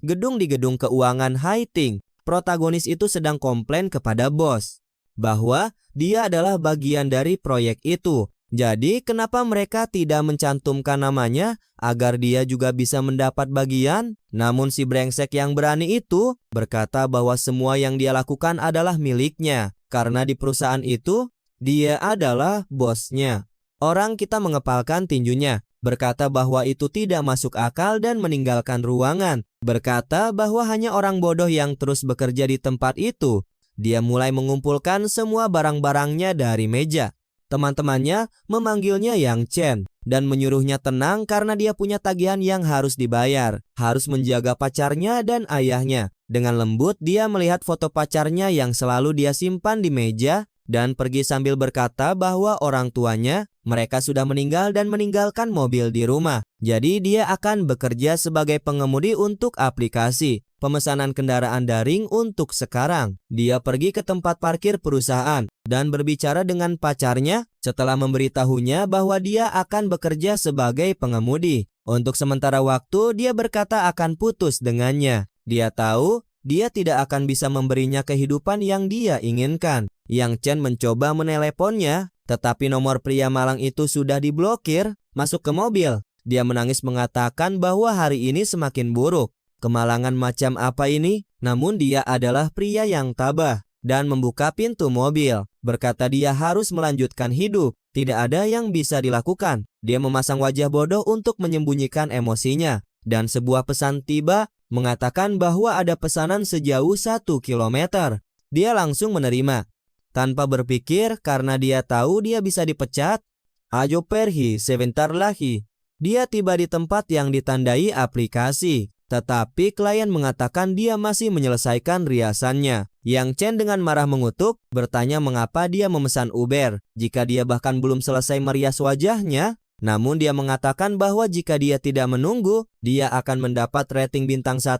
gedung di gedung keuangan Haitink. Protagonis itu sedang komplain kepada bos bahwa dia adalah bagian dari proyek itu. Jadi kenapa mereka tidak mencantumkan namanya agar dia juga bisa mendapat bagian? Namun si brengsek yang berani itu berkata bahwa semua yang dia lakukan adalah miliknya. Karena di perusahaan itu dia adalah bosnya. Orang kita mengepalkan tinjunya, berkata bahwa itu tidak masuk akal dan meninggalkan ruangan. Berkata bahwa hanya orang bodoh yang terus bekerja di tempat itu. Dia mulai mengumpulkan semua barang-barangnya dari meja. Teman-temannya memanggilnya Yang Chen dan menyuruhnya tenang karena dia punya tagihan yang harus dibayar, harus menjaga pacarnya dan ayahnya. Dengan lembut dia melihat foto pacarnya yang selalu dia simpan di meja dan pergi sambil berkata bahwa orang tuanya mereka sudah meninggal dan meninggalkan mobil di rumah. Jadi dia akan bekerja sebagai pengemudi untuk aplikasi pemesanan kendaraan daring untuk sekarang. Dia pergi ke tempat parkir perusahaan dan berbicara dengan pacarnya setelah memberitahunya bahwa dia akan bekerja sebagai pengemudi. Untuk sementara waktu dia berkata akan putus dengannya. Dia tahu dia tidak akan bisa memberinya kehidupan yang dia inginkan. Yang Chen mencoba meneleponnya, tetapi nomor pria malang itu sudah diblokir. Masuk ke mobil, dia menangis mengatakan bahwa hari ini semakin buruk. Kemalangan macam apa ini? Namun dia adalah pria yang tabah dan membuka pintu mobil. Berkata dia harus melanjutkan hidup. Tidak ada yang bisa dilakukan. Dia memasang wajah bodoh untuk menyembunyikan emosinya. Dan sebuah pesan tiba mengatakan bahwa ada pesanan sejauh 1 kilometer. Dia langsung menerima. Tanpa berpikir karena dia tahu dia bisa dipecat. Ayo pergi sebentar lagi. Dia tiba di tempat yang ditandai aplikasi. Tetapi klien mengatakan dia masih menyelesaikan riasannya. Yang Chen dengan marah mengutuk, bertanya mengapa dia memesan Uber jika dia bahkan belum selesai merias wajahnya. Namun dia mengatakan bahwa jika dia tidak menunggu, dia akan mendapat rating bintang 1.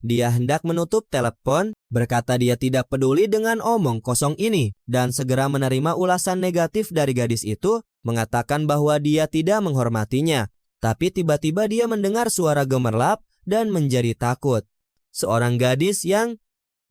Dia hendak menutup telepon, berkata dia tidak peduli dengan omong kosong ini dan segera menerima ulasan negatif dari gadis itu, mengatakan bahwa dia tidak menghormatinya. Tapi tiba-tiba dia mendengar suara gemerlap dan menjadi takut. Seorang gadis yang,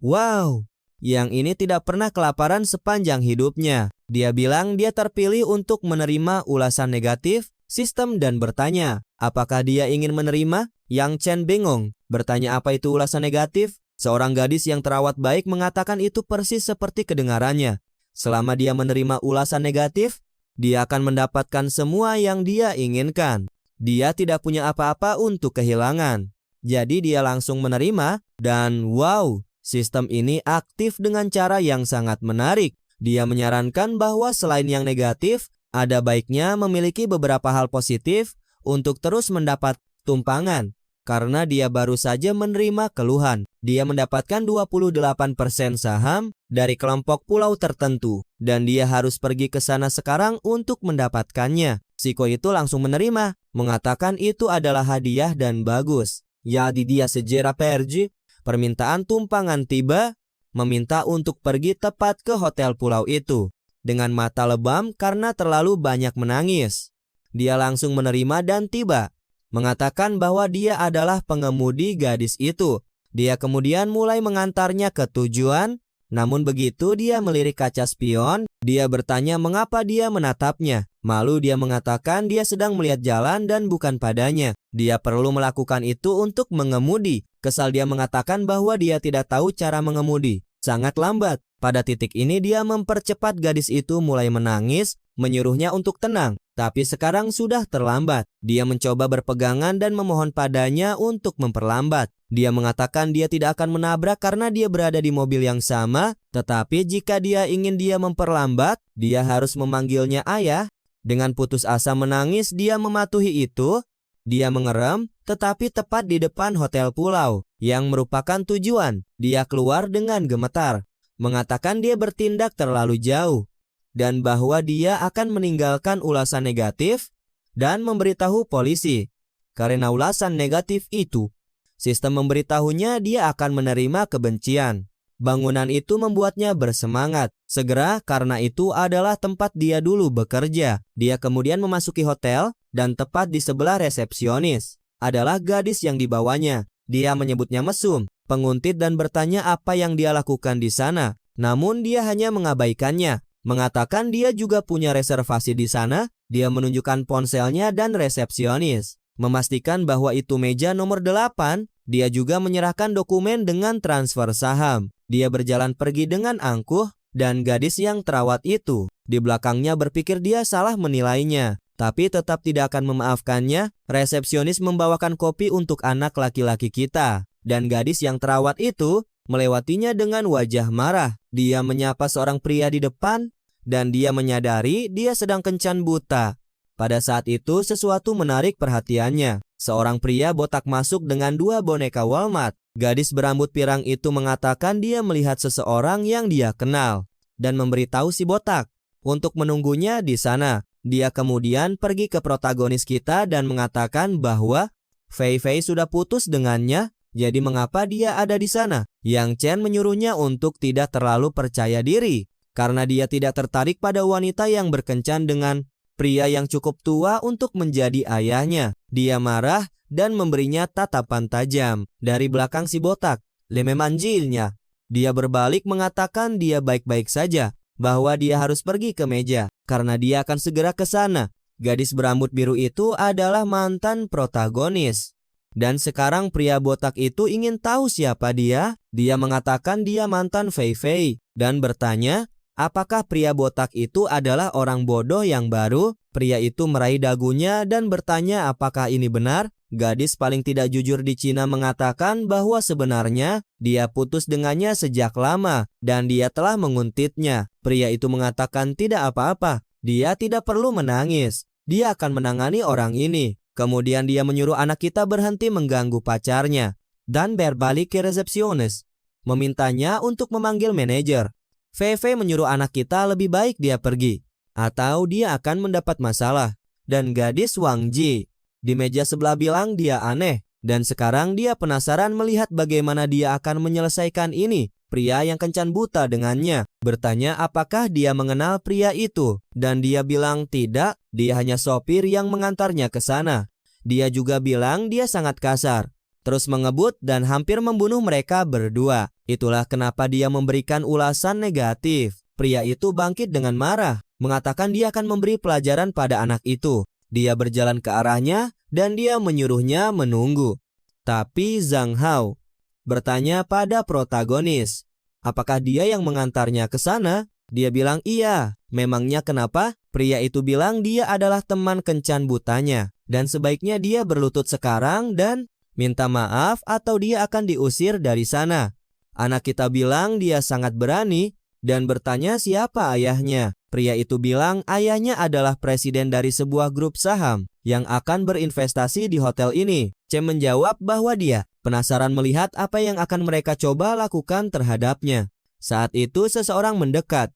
wow, yang ini tidak pernah kelaparan sepanjang hidupnya. Dia bilang dia terpilih untuk menerima ulasan negatif sistem dan bertanya, apakah dia ingin menerima? Yang Chen bingung, bertanya apa itu ulasan negatif? Seorang gadis yang terawat baik mengatakan itu persis seperti kedengarannya. Selama dia menerima ulasan negatif, dia akan mendapatkan semua yang dia inginkan. Dia tidak punya apa-apa untuk kehilangan. Jadi dia langsung menerima dan wow, sistem ini aktif dengan cara yang sangat menarik. Dia menyarankan bahwa selain yang negatif, ada baiknya memiliki beberapa hal positif untuk terus mendapat tumpangan. Karena dia baru saja menerima keluhan. Dia mendapatkan 28% saham dari kelompok pulau tertentu. Dan dia harus pergi ke sana sekarang untuk mendapatkannya. Siko itu langsung menerima, mengatakan itu adalah hadiah dan bagus. Jadi dia segera pergi, permintaan tumpangan tiba, meminta untuk pergi tepat ke hotel pulau itu. Dengan mata lebam karena terlalu banyak menangis. Dia langsung menerima dan tiba, mengatakan bahwa dia adalah pengemudi gadis itu. Dia kemudian mulai mengantarnya ke tujuan, namun begitu dia melirik kaca spion, dia bertanya mengapa dia menatapnya. Malu dia mengatakan dia sedang melihat jalan dan bukan padanya. Dia perlu melakukan itu untuk mengemudi. Kesal dia mengatakan bahwa dia tidak tahu cara mengemudi. Sangat lambat. Pada titik ini dia mempercepat gadis itu mulai menangis, menyuruhnya untuk tenang. Tapi sekarang sudah terlambat. Dia mencoba berpegangan dan memohon padanya untuk memperlambat. Dia mengatakan dia tidak akan menabrak karena dia berada di mobil yang sama. Tetapi jika dia ingin dia memperlambat, dia harus memanggilnya ayah. Dengan putus asa menangis, dia mematuhi itu. Dia mengerem, tetapi tepat di depan hotel pulau, yang merupakan tujuan. Dia keluar dengan gemetar, mengatakan dia bertindak terlalu jauh, dan bahwa dia akan meninggalkan ulasan negatif, dan memberitahu polisi. Karena ulasan negatif itu, sistem memberitahunya dia akan menerima kebencian. Bangunan itu membuatnya bersemangat. Segera karena itu adalah tempat dia dulu bekerja. Dia kemudian memasuki hotel dan tepat di sebelah resepsionis adalah gadis yang dibawanya. Dia menyebutnya mesum, penguntit dan bertanya apa yang dia lakukan di sana. Namun dia hanya mengabaikannya, mengatakan dia juga punya reservasi di sana. Dia menunjukkan ponselnya dan resepsionis, memastikan bahwa itu meja nomor 8. Dia juga menyerahkan dokumen dengan transfer saham. Dia berjalan pergi dengan angkuh, dan gadis yang terawat itu di belakangnya berpikir dia salah menilainya, tapi tetap tidak akan memaafkannya. Resepsionis membawakan kopi untuk anak laki-laki kita, dan gadis yang terawat itu melewatinya dengan wajah marah. Dia menyapa seorang pria di depan, dan dia menyadari dia sedang kencan buta. Pada saat itu sesuatu menarik perhatiannya. Seorang pria botak masuk dengan 2 boneka Walmart. Gadis berambut pirang itu mengatakan dia melihat seseorang yang dia kenal dan memberitahu si botak untuk menunggunya di sana. Dia kemudian pergi ke protagonis kita dan mengatakan bahwa Fei Fei sudah putus dengannya, jadi mengapa dia ada di sana. Yang Chen menyuruhnya untuk tidak terlalu percaya diri karena dia tidak tertarik pada wanita yang berkencan dengan pria yang cukup tua untuk menjadi ayahnya. Dia marah dan memberinya tatapan tajam dari belakang si botak. Le memanggilnya. Dia berbalik mengatakan dia baik-baik saja, bahwa dia harus pergi ke meja karena dia akan segera ke sana. Gadis berambut biru itu adalah mantan protagonis. Dan sekarang pria botak itu ingin tahu siapa dia. Dia mengatakan dia mantan Fei Fei dan bertanya, apakah pria botak itu adalah orang bodoh yang baru? Pria itu meraih dagunya dan bertanya apakah ini benar. Gadis paling tidak jujur di Cina mengatakan bahwa sebenarnya dia putus dengannya sejak lama dan dia telah menguntitnya. Pria itu mengatakan tidak apa-apa, dia tidak perlu menangis. Dia akan menangani orang ini. Kemudian dia menyuruh anak kita berhenti mengganggu pacarnya dan berbalik ke resepsionis, memintanya untuk memanggil manajer. Fei Fei menyuruh anak kita lebih baik dia pergi, atau dia akan mendapat masalah. Dan gadis Wang Ji di meja sebelah bilang dia aneh, dan sekarang dia penasaran melihat bagaimana dia akan menyelesaikan ini. Pria yang kencan buta dengannya bertanya apakah dia mengenal pria itu, dan dia bilang tidak, dia hanya sopir yang mengantarnya ke sana. Dia juga bilang dia sangat kasar, terus mengebut dan hampir membunuh mereka berdua. Itulah kenapa dia memberikan ulasan negatif. Pria itu bangkit dengan marah, mengatakan dia akan memberi pelajaran pada anak itu. Dia berjalan ke arahnya dan dia menyuruhnya menunggu. Tapi Zhang Hao bertanya pada protagonis, apakah dia yang mengantarnya ke sana? Dia bilang iya. Memangnya kenapa? Pria itu bilang dia adalah teman kencan butanya dan sebaiknya dia berlutut sekarang dan minta maaf atau dia akan diusir dari sana. Anak kita bilang dia sangat berani dan bertanya siapa ayahnya. Pria itu bilang ayahnya adalah presiden dari sebuah grup saham yang akan berinvestasi di hotel ini. Chen menjawab bahwa dia penasaran melihat apa yang akan mereka coba lakukan terhadapnya. Saat itu seseorang mendekat.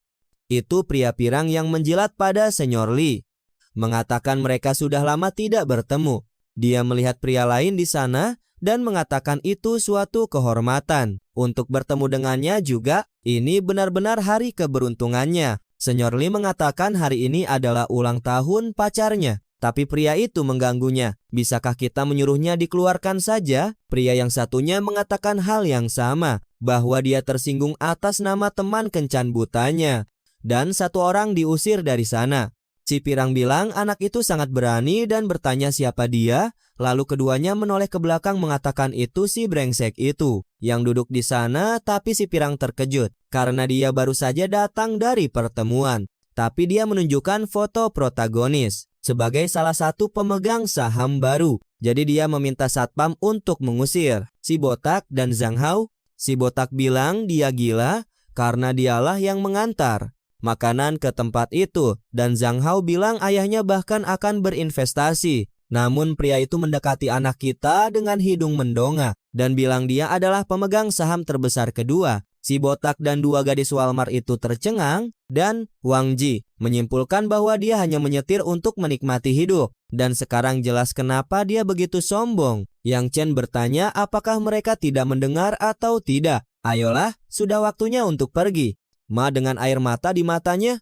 Itu pria pirang yang menjilat pada Senyor Li, mengatakan mereka sudah lama tidak bertemu. Dia melihat pria lain di sana dan mengatakan itu suatu kehormatan untuk bertemu dengannya juga. Ini benar-benar hari keberuntungannya. Senyor Li mengatakan hari ini adalah ulang tahun pacarnya, tapi pria itu mengganggunya. Bisakah kita menyuruhnya dikeluarkan saja? Pria yang satunya mengatakan hal yang sama, bahwa dia tersinggung atas nama teman kencan butanya, dan satu orang diusir dari sana. Si pirang bilang anak itu sangat berani dan bertanya siapa dia. Lalu keduanya menoleh ke belakang mengatakan itu si brengsek itu yang duduk di sana, tapi si pirang terkejut karena dia baru saja datang dari pertemuan. Tapi dia menunjukkan foto protagonis sebagai salah satu pemegang saham baru. Jadi dia meminta satpam untuk mengusir si botak dan Zhang Hao. Si botak bilang dia gila karena dialah yang mengantar makanan ke tempat itu, dan Zhang Hao bilang ayahnya bahkan akan berinvestasi. Namun pria itu mendekati anak kita dengan hidung mendongak dan bilang dia adalah pemegang saham terbesar kedua. Si botak dan 2 gadis Walmart itu tercengang, dan Wang Ji menyimpulkan bahwa dia hanya menyetir untuk menikmati hidup. Dan sekarang jelas kenapa dia begitu sombong. Yang Chen bertanya apakah mereka tidak mendengar atau tidak. Ayolah, sudah waktunya untuk pergi. Ma dengan air mata di matanya.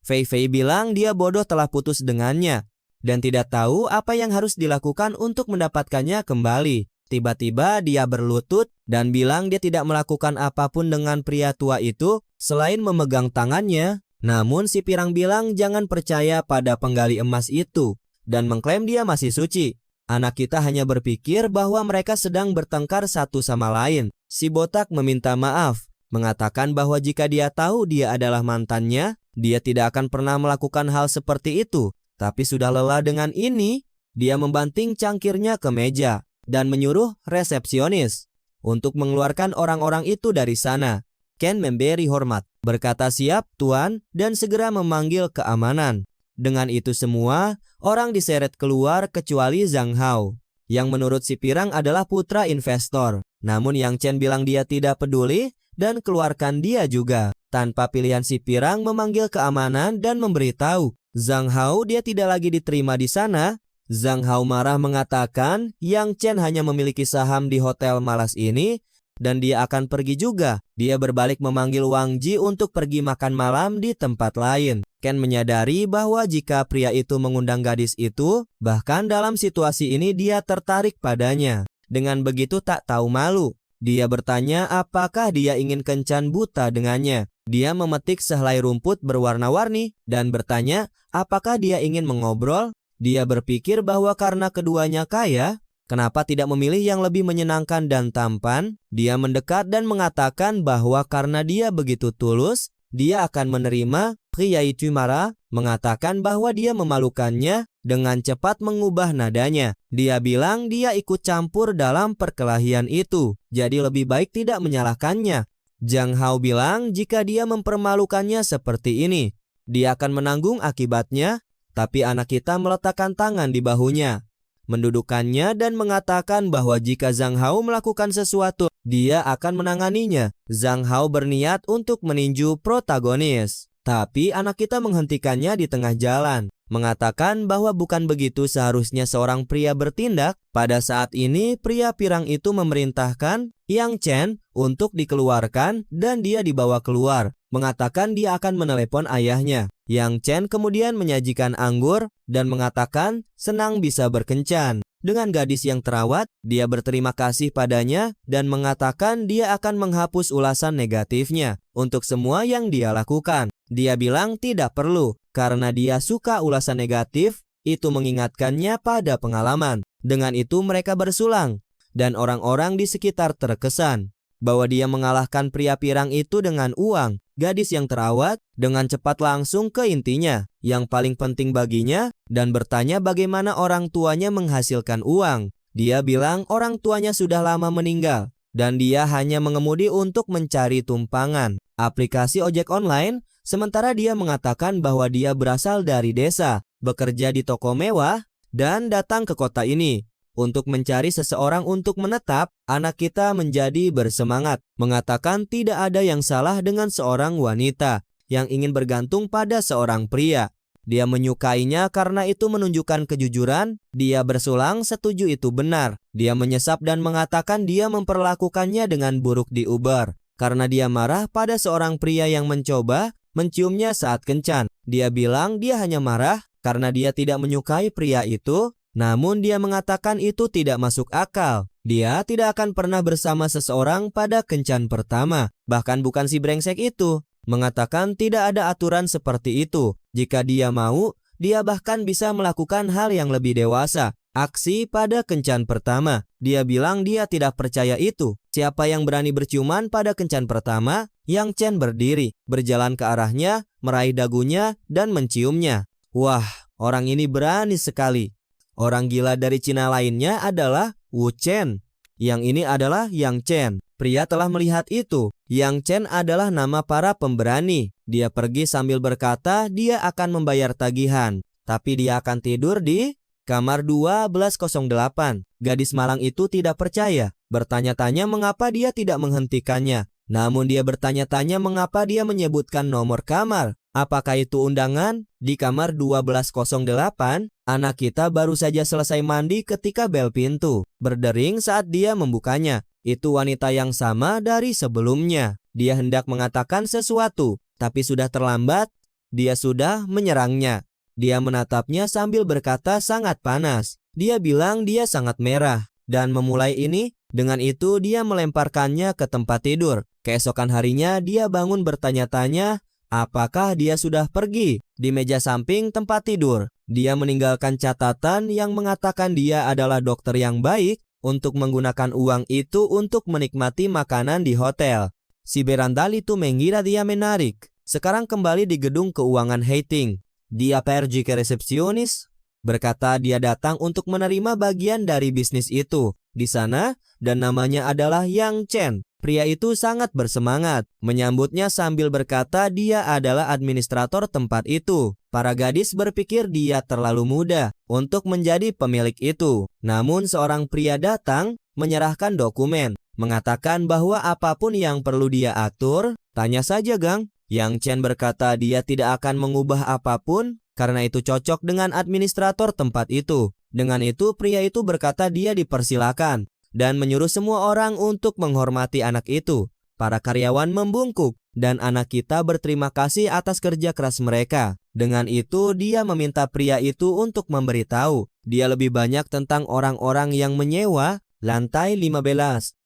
Fei Fei bilang dia bodoh telah putus dengannya dan tidak tahu apa yang harus dilakukan untuk mendapatkannya kembali. Tiba-tiba dia berlutut dan bilang dia tidak melakukan apapun dengan pria tua itu selain memegang tangannya. Namun si pirang bilang jangan percaya pada penggali emas itu dan mengklaim dia masih suci. Anak kita hanya berpikir bahwa mereka sedang bertengkar satu sama lain. Si botak meminta maaf, mengatakan bahwa jika dia tahu dia adalah mantannya, dia tidak akan pernah melakukan hal seperti itu. Tapi sudah lelah dengan ini, dia membanting cangkirnya ke meja dan menyuruh resepsionis untuk mengeluarkan orang-orang itu dari sana. Ken memberi hormat, berkata siap tuan dan segera memanggil keamanan. Dengan itu semua, orang diseret keluar kecuali Zhang Hao, yang menurut si pirang adalah putra investor. Namun Yang Chen bilang dia tidak peduli dan keluarkan dia juga. Tanpa pilihan si pirang memanggil keamanan dan memberitahu Zhang Hao dia tidak lagi diterima di sana. Zhang Hao marah mengatakan Yang Chen hanya memiliki saham di hotel malas ini dan dia akan pergi juga. Dia berbalik memanggil Wang Ji untuk pergi makan malam di tempat lain. Ken menyadari bahwa jika pria itu mengundang gadis itu, bahkan dalam situasi ini dia tertarik padanya. Dengan begitu tak tahu malu, dia bertanya apakah dia ingin kencan buta dengannya. Dia memetik sehelai rumput berwarna-warni dan bertanya apakah dia ingin mengobrol. Dia berpikir bahwa karena keduanya kaya, kenapa tidak memilih yang lebih menyenangkan dan tampan? Dia mendekat dan mengatakan bahwa karena dia begitu tulus, dia akan menerima. Pria itu marah, mengatakan bahwa dia memalukannya dengan cepat mengubah nadanya. Dia bilang dia ikut campur dalam perkelahian itu, jadi lebih baik tidak menyalahkannya. Zhang Hao bilang jika dia mempermalukannya seperti ini, dia akan menanggung akibatnya. Tapi anak kita meletakkan tangan di bahunya, mendudukannya dan mengatakan bahwa jika Zhang Hao melakukan sesuatu, dia akan menanganinya. Zhang Hao berniat untuk meninju protagonis, tapi anak kita menghentikannya di tengah jalan, mengatakan bahwa bukan begitu seharusnya seorang pria bertindak. Pada saat ini, pria pirang itu memerintahkan Yang Chen untuk dikeluarkan dan dia dibawa keluar, mengatakan dia akan menelepon ayahnya. Yang Chen kemudian menyajikan anggur dan mengatakan senang bisa berkencan dengan gadis yang terawat. Dia berterima kasih padanya dan mengatakan dia akan menghapus ulasan negatifnya untuk semua yang dia lakukan. Dia bilang tidak perlu karena dia suka ulasan negatif, itu mengingatkannya pada pengalaman. Dengan itu mereka bersulang dan orang-orang di sekitar terkesan bahwa dia mengalahkan pria pirang itu dengan uang. Gadis yang terawat dengan cepat langsung ke intinya yang paling penting baginya dan bertanya bagaimana orang tuanya menghasilkan uang. Dia bilang orang tuanya sudah lama meninggal dan dia hanya mengemudi untuk mencari tumpangan aplikasi ojek online, sementara dia mengatakan bahwa dia berasal dari desa, bekerja di toko mewah, dan datang ke kota ini untuk mencari seseorang untuk menetap. Anak kita menjadi bersemangat, mengatakan tidak ada yang salah dengan seorang wanita yang ingin bergantung pada seorang pria. Dia menyukainya karena itu menunjukkan kejujuran. Dia bersulang setuju itu benar. Dia menyesap dan mengatakan dia memperlakukannya dengan buruk di Uber karena dia marah pada seorang pria yang mencoba menciumnya saat kencan. Dia bilang dia hanya marah karena dia tidak menyukai pria itu. Namun dia mengatakan itu tidak masuk akal. Dia tidak akan pernah bersama seseorang pada kencan pertama. Bahkan bukan si brengsek itu. Mengatakan tidak ada aturan seperti itu. Jika dia mau, dia bahkan bisa melakukan hal yang lebih dewasa. Aksi pada kencan pertama. Dia bilang dia tidak percaya itu. Siapa yang berani berciuman pada kencan pertama? Yang Chen berdiri, berjalan ke arahnya, meraih dagunya, dan menciumnya. Wah, orang ini berani sekali. Orang gila dari Cina lainnya adalah Wu Chen. Yang ini adalah Yang Chen. Pria telah melihat itu. Yang Chen adalah nama para pemberani. Dia pergi sambil berkata dia akan membayar tagihan. Tapi dia akan tidur di kamar 1208. Gadis malang itu tidak percaya. Bertanya-tanya mengapa dia tidak menghentikannya. Namun dia bertanya-tanya mengapa dia menyebutkan nomor kamar. Apakah itu undangan? Di kamar 1208, anak kita baru saja selesai mandi ketika bel pintu berdering saat dia membukanya. Itu wanita yang sama dari sebelumnya. Dia hendak mengatakan sesuatu, tapi sudah terlambat. Dia sudah menyerangnya. Dia menatapnya sambil berkata sangat panas. Dia bilang dia sangat merah. dan memulai ini. Dengan itu dia melemparkannya ke tempat tidur. Keesokan harinya dia bangun bertanya-tanya apakah dia sudah pergi. Di meja samping tempat tidur, dia meninggalkan catatan yang mengatakan dia adalah dokter yang baik untuk menggunakan uang itu untuk menikmati makanan di hotel. Si berandal itu mengira dia menarik. Sekarang kembali di gedung keuangan Hating. Dia pergi ke resepsionis, berkata dia datang untuk menerima bagian dari bisnis itu di sana, dan namanya adalah Yang Chen. Pria itu sangat bersemangat, menyambutnya sambil berkata dia adalah administrator tempat itu. Para gadis berpikir dia terlalu muda untuk menjadi pemilik itu. Namun seorang pria datang, menyerahkan dokumen, mengatakan bahwa apapun yang perlu dia atur, tanya saja Gang. Yang Chen berkata dia tidak akan mengubah apapun, karena itu cocok dengan administrator tempat itu. Dengan itu pria itu berkata dia dipersilakan dan menyuruh semua orang untuk menghormati anak itu. Para karyawan membungkuk dan anak kita berterima kasih atas kerja keras mereka. Dengan itu dia meminta pria itu untuk memberitahu dia lebih banyak tentang orang-orang yang menyewa lantai 15.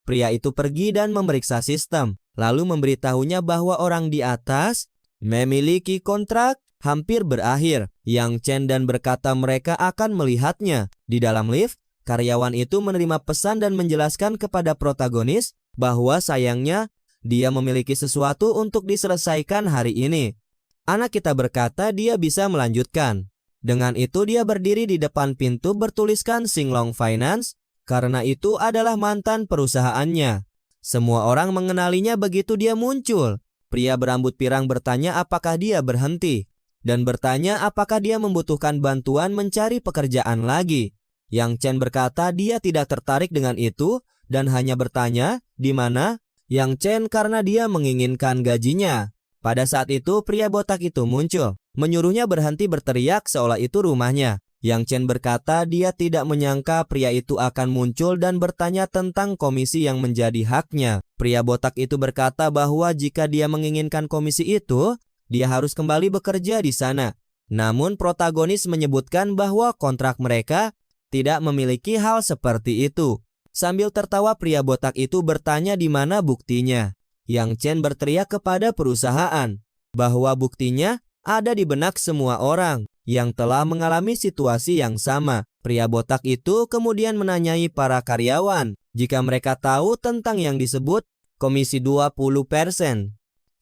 Pria itu pergi dan memeriksa sistem, lalu memberitahunya bahwa orang di atas memiliki kontrak hampir berakhir. Yang Chen dan berkata mereka akan melihatnya. Di dalam lift, karyawan itu menerima pesan dan menjelaskan kepada protagonis bahwa sayangnya dia memiliki sesuatu untuk diselesaikan hari ini. Anak kita berkata dia bisa melanjutkan. Dengan itu dia berdiri di depan pintu bertuliskan Singlong Finance, karena itu adalah mantan perusahaannya. Semua orang mengenalinya begitu dia muncul. Pria berambut pirang bertanya apakah dia berhenti, dan bertanya apakah dia membutuhkan bantuan mencari pekerjaan lagi. Yang Chen berkata dia tidak tertarik dengan itu dan hanya bertanya di mana Yang Chen karena dia menginginkan gajinya. Pada saat itu pria botak itu muncul, menyuruhnya berhenti berteriak seolah itu rumahnya. Yang Chen berkata dia tidak menyangka pria itu akan muncul dan bertanya tentang komisi yang menjadi haknya. Pria botak itu berkata bahwa jika dia menginginkan komisi itu, dia harus kembali bekerja di sana. Namun protagonis menyebutkan bahwa kontrak mereka tidak memiliki hal seperti itu. Sambil tertawa pria botak itu bertanya di mana buktinya. Yang Chen berteriak kepada perusahaan bahwa buktinya ada di benak semua orang yang telah mengalami situasi yang sama. Pria botak itu kemudian menanyai para karyawan jika mereka tahu tentang yang disebut komisi 20%.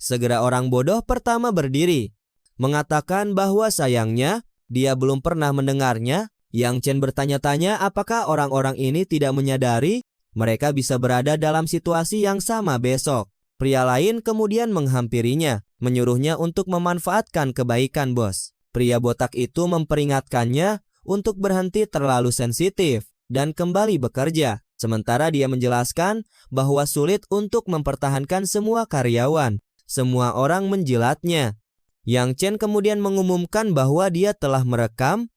Segera orang bodoh pertama berdiri, mengatakan bahwa sayangnya dia belum pernah mendengarnya. Yang Chen bertanya-tanya apakah orang-orang ini tidak menyadari mereka bisa berada dalam situasi yang sama besok. Pria lain kemudian menghampirinya, menyuruhnya untuk memanfaatkan kebaikan bos. Pria botak itu memperingatkannya untuk berhenti terlalu sensitif dan kembali bekerja. Sementara dia menjelaskan bahwa sulit untuk mempertahankan semua karyawan. Semua orang menjilatnya. Yang Chen kemudian mengumumkan bahwa dia telah merekam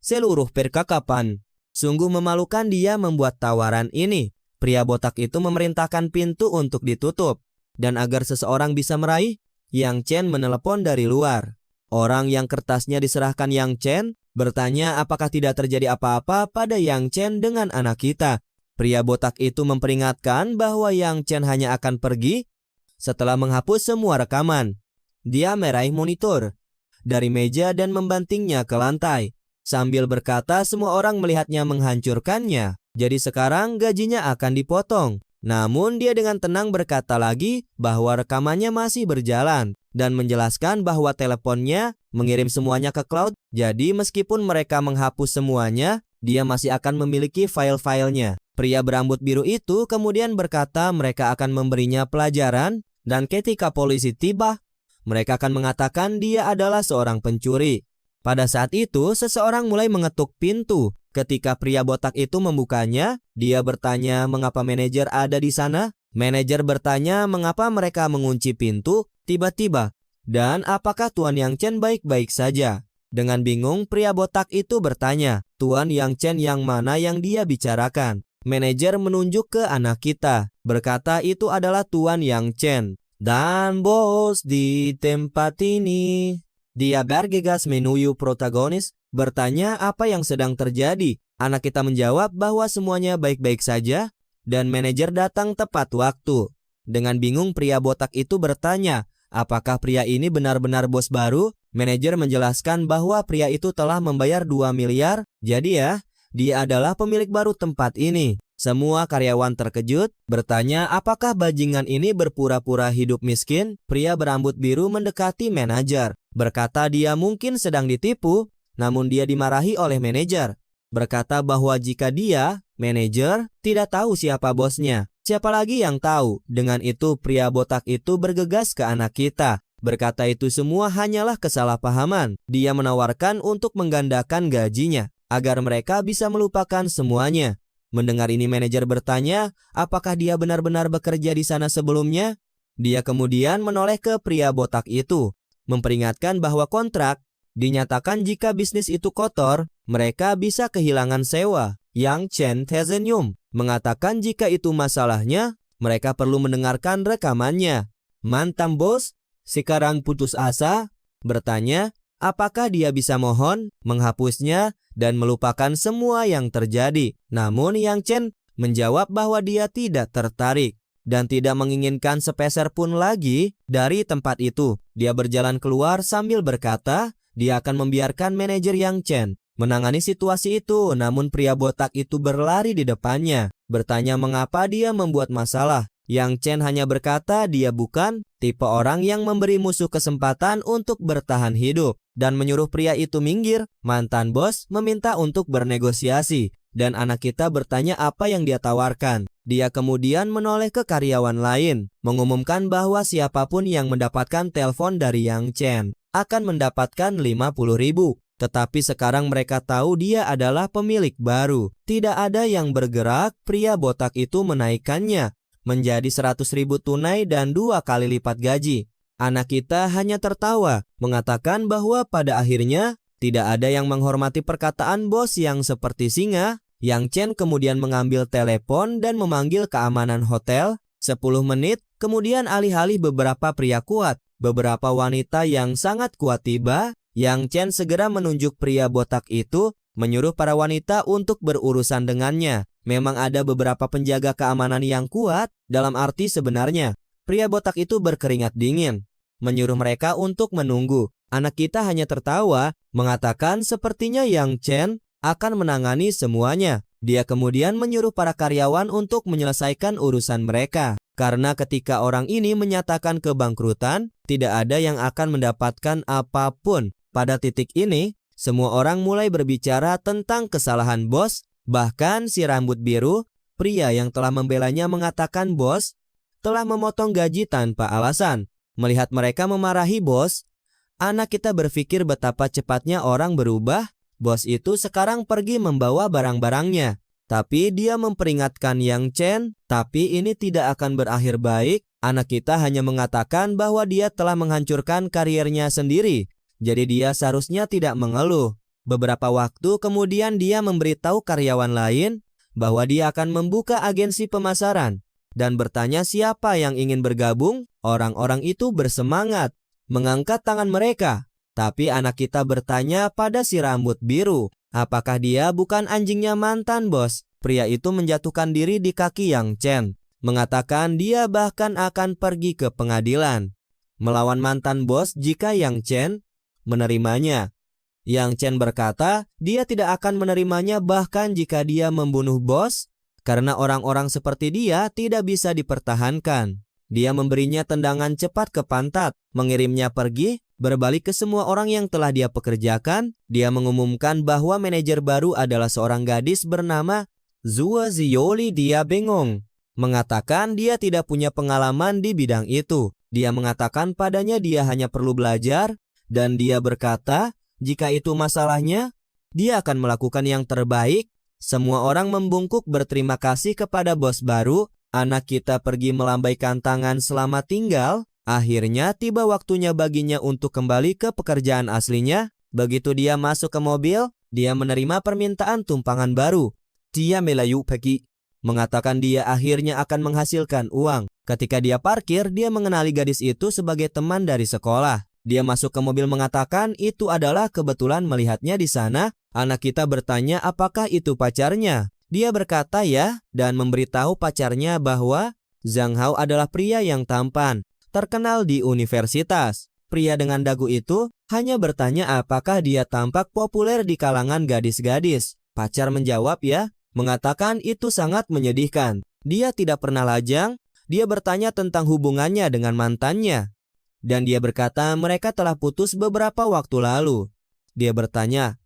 seluruh percakapan. Sungguh memalukan dia membuat tawaran ini. Pria botak itu memerintahkan pintu untuk ditutup. Dan agar seseorang bisa meraih, Yang Chen menelepon dari luar. Orang yang kertasnya diserahkan Yang Chen bertanya apakah tidak terjadi apa-apa pada Yang Chen dengan anak kita. Pria botak itu memperingatkan bahwa Yang Chen hanya akan pergi setelah menghapus semua rekaman. Dia meraih monitor dari meja dan membantingnya ke lantai. Sambil berkata semua orang melihatnya menghancurkannya. Jadi sekarang gajinya akan dipotong. Namun dia dengan tenang berkata lagi bahwa rekamannya masih berjalan. Dan menjelaskan bahwa teleponnya mengirim semuanya ke cloud. Jadi meskipun mereka menghapus semuanya, dia masih akan memiliki file-filenya. Pria berambut biru itu kemudian berkata mereka akan memberinya pelajaran. Dan ketika polisi tiba, mereka akan mengatakan dia adalah seorang pencuri. Pada saat itu, seseorang mulai mengetuk pintu. Ketika pria botak itu membukanya, dia bertanya mengapa manajer ada di sana. Manajer bertanya mengapa mereka mengunci pintu tiba-tiba. Dan apakah Tuan Yang Chen baik-baik saja. Dengan bingung, pria botak itu bertanya, Tuan Yang Chen yang mana yang dia bicarakan? Manajer menunjuk ke anak kita, berkata itu adalah Tuan Yang Chen. Dan bos di tempat ini. Dia bergegas menuju protagonis, bertanya apa yang sedang terjadi. Anak kita menjawab bahwa semuanya baik-baik saja dan manajer datang tepat waktu. Dengan bingung pria botak itu bertanya, apakah pria ini benar-benar bos baru? Manajer menjelaskan bahwa pria itu telah membayar 2 miliar, jadi ya, dia adalah pemilik baru tempat ini. Semua karyawan terkejut, bertanya apakah bajingan ini berpura-pura hidup miskin. Pria berambut biru mendekati manajer, berkata dia mungkin sedang ditipu, namun dia dimarahi oleh manajer. Berkata bahwa jika dia, manajer, tidak tahu siapa bosnya, siapa lagi yang tahu? Dengan itu pria botak itu bergegas ke anak kita. Berkata itu semua hanyalah kesalahpahaman. Dia menawarkan untuk menggandakan gajinya, agar mereka bisa melupakan semuanya. Mendengar ini manajer bertanya, apakah dia benar-benar bekerja di sana sebelumnya? Dia kemudian menoleh ke pria botak itu, memperingatkan bahwa kontrak dinyatakan jika bisnis itu kotor, mereka bisa kehilangan sewa. Yang Chen tersenyum, mengatakan jika itu masalahnya, mereka perlu mendengarkan rekamannya. Mantan bos sekarang putus asa, bertanya apakah dia bisa mohon menghapusnya dan melupakan semua yang terjadi. Namun Yang Chen menjawab bahwa dia tidak tertarik dan tidak menginginkan sepeser pun lagi dari tempat itu. Dia berjalan keluar sambil berkata, dia akan membiarkan manajer Yang Chen menangani situasi itu, namun pria botak itu berlari di depannya, bertanya mengapa dia membuat masalah. Yang Chen hanya berkata dia bukan tipe orang yang memberi musuh kesempatan untuk bertahan hidup dan menyuruh pria itu minggir. Mantan bos meminta untuk bernegosiasi dan anak kita bertanya apa yang dia tawarkan. Dia kemudian menoleh ke karyawan lain, mengumumkan bahwa siapapun yang mendapatkan telepon dari Yang Chen akan mendapatkan 50.000. Tetapi sekarang mereka tahu dia adalah pemilik baru. Tidak ada yang bergerak. Pria botak itu menaikkannya menjadi 100.000 tunai dan 2 kali lipat gaji. Anak kita hanya tertawa, mengatakan bahwa pada akhirnya tidak ada yang menghormati perkataan bos yang seperti singa. Yang Chen kemudian mengambil telepon dan memanggil keamanan hotel. 10 menit kemudian alih-alih beberapa pria kuat, beberapa wanita yang sangat kuat tiba. Yang Chen segera menunjuk pria botak itu, menyuruh para wanita untuk berurusan dengannya. Memang ada beberapa penjaga keamanan yang kuat, dalam arti sebenarnya. Pria botak itu berkeringat dingin, menyuruh mereka untuk menunggu. Anak kita hanya tertawa, mengatakan sepertinya Yang Chen akan menangani semuanya. Dia kemudian menyuruh para karyawan untuk menyelesaikan urusan mereka. Karena ketika orang ini menyatakan kebangkrutan, tidak ada yang akan mendapatkan apapun. Pada titik ini, semua orang mulai berbicara tentang kesalahan bos. Bahkan si rambut biru, pria yang telah membelanya mengatakan bos telah memotong gaji tanpa alasan. Melihat mereka memarahi bos, anak kita berpikir betapa cepatnya orang berubah. Bos itu sekarang pergi membawa barang-barangnya. Tapi dia memperingatkan Yang Chen, tapi ini tidak akan berakhir baik. Anak kita hanya mengatakan bahwa dia telah menghancurkan kariernya sendiri. Jadi dia seharusnya tidak mengeluh. Beberapa waktu kemudian dia memberitahu karyawan lain bahwa dia akan membuka agensi pemasaran dan bertanya siapa yang ingin bergabung. Orang-orang itu bersemangat mengangkat tangan mereka. Tapi anak kita bertanya pada si rambut biru, apakah dia bukan anjingnya mantan bos? Pria itu menjatuhkan diri di kaki Yang Chen, mengatakan dia bahkan akan pergi ke pengadilan melawan mantan bos jika Yang Chen menerimanya. Yang Chen berkata dia tidak akan menerimanya bahkan jika dia membunuh bos, karena orang-orang seperti dia tidak bisa dipertahankan. Dia memberinya tendangan cepat ke pantat, mengirimnya pergi, berbalik ke semua orang yang telah dia pekerjakan. Dia mengumumkan bahwa manajer baru adalah seorang gadis bernama Zhuo Zioli. Dia bingung, mengatakan dia tidak punya pengalaman di bidang itu. Dia mengatakan padanya dia hanya perlu belajar. Dan dia berkata, jika itu masalahnya, dia akan melakukan yang terbaik. Semua orang membungkuk berterima kasih kepada bos baru. Anak kita pergi melambaikan tangan selamat tinggal. Akhirnya tiba waktunya baginya untuk kembali ke pekerjaan aslinya. Begitu dia masuk ke mobil, dia menerima permintaan tumpangan baru. Dia melayu pergi, mengatakan dia akhirnya akan menghasilkan uang. Ketika dia parkir, dia mengenali gadis itu sebagai teman dari sekolah. Dia masuk ke mobil mengatakan itu adalah kebetulan melihatnya di sana. Anak kita bertanya apakah itu pacarnya. Dia berkata ya dan memberitahu pacarnya bahwa Zhang Hao adalah pria yang tampan, terkenal di universitas. Pria dengan dagu itu hanya bertanya apakah dia tampak populer di kalangan gadis-gadis. Pacar menjawab ya, mengatakan itu sangat menyedihkan. Dia tidak pernah lajang. Dia bertanya tentang hubungannya dengan mantannya. Dan dia berkata mereka telah putus beberapa waktu lalu. Dia bertanya,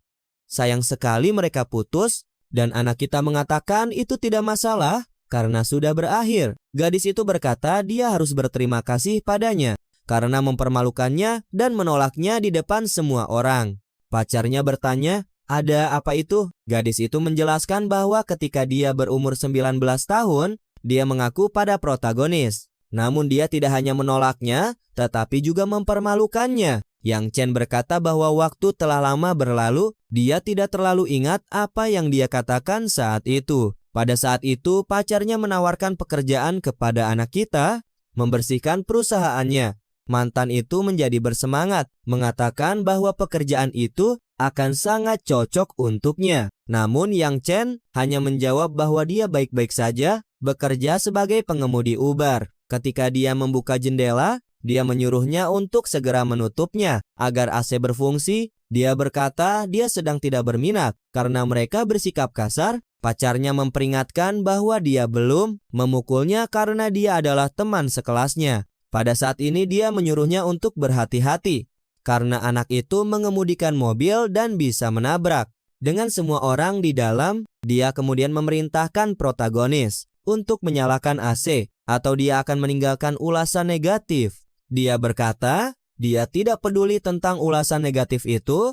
sayang sekali mereka putus, dan anak kita mengatakan itu tidak masalah karena sudah berakhir. Gadis itu berkata dia harus berterima kasih padanya karena mempermalukannya dan menolaknya di depan semua orang. Pacarnya bertanya, ada apa itu? Gadis itu menjelaskan bahwa ketika dia berumur 19 tahun, dia mengaku pada protagonis. Namun dia tidak hanya menolaknya, tetapi juga mempermalukannya. Yang Chen berkata bahwa waktu telah lama berlalu, dia tidak terlalu ingat apa yang dia katakan saat itu. Pada saat itu, pacarnya menawarkan pekerjaan kepada anak kita, membersihkan perusahaannya. Mantan itu menjadi bersemangat, mengatakan bahwa pekerjaan itu akan sangat cocok untuknya. Namun Yang Chen hanya menjawab bahwa dia baik-baik saja, bekerja sebagai pengemudi Uber. Ketika dia membuka jendela, dia menyuruhnya untuk segera menutupnya agar AC berfungsi. Dia berkata dia sedang tidak berminat karena mereka bersikap kasar. Pacarnya memperingatkan bahwa dia belum memukulnya karena dia adalah teman sekelasnya. Pada saat ini dia menyuruhnya untuk berhati-hati karena anak itu mengemudikan mobil dan bisa menabrak. Dengan semua orang di dalam, dia kemudian memerintahkan protagonis untuk menyalakan AC atau dia akan meninggalkan ulasan negatif. Dia berkata, dia tidak peduli tentang ulasan negatif itu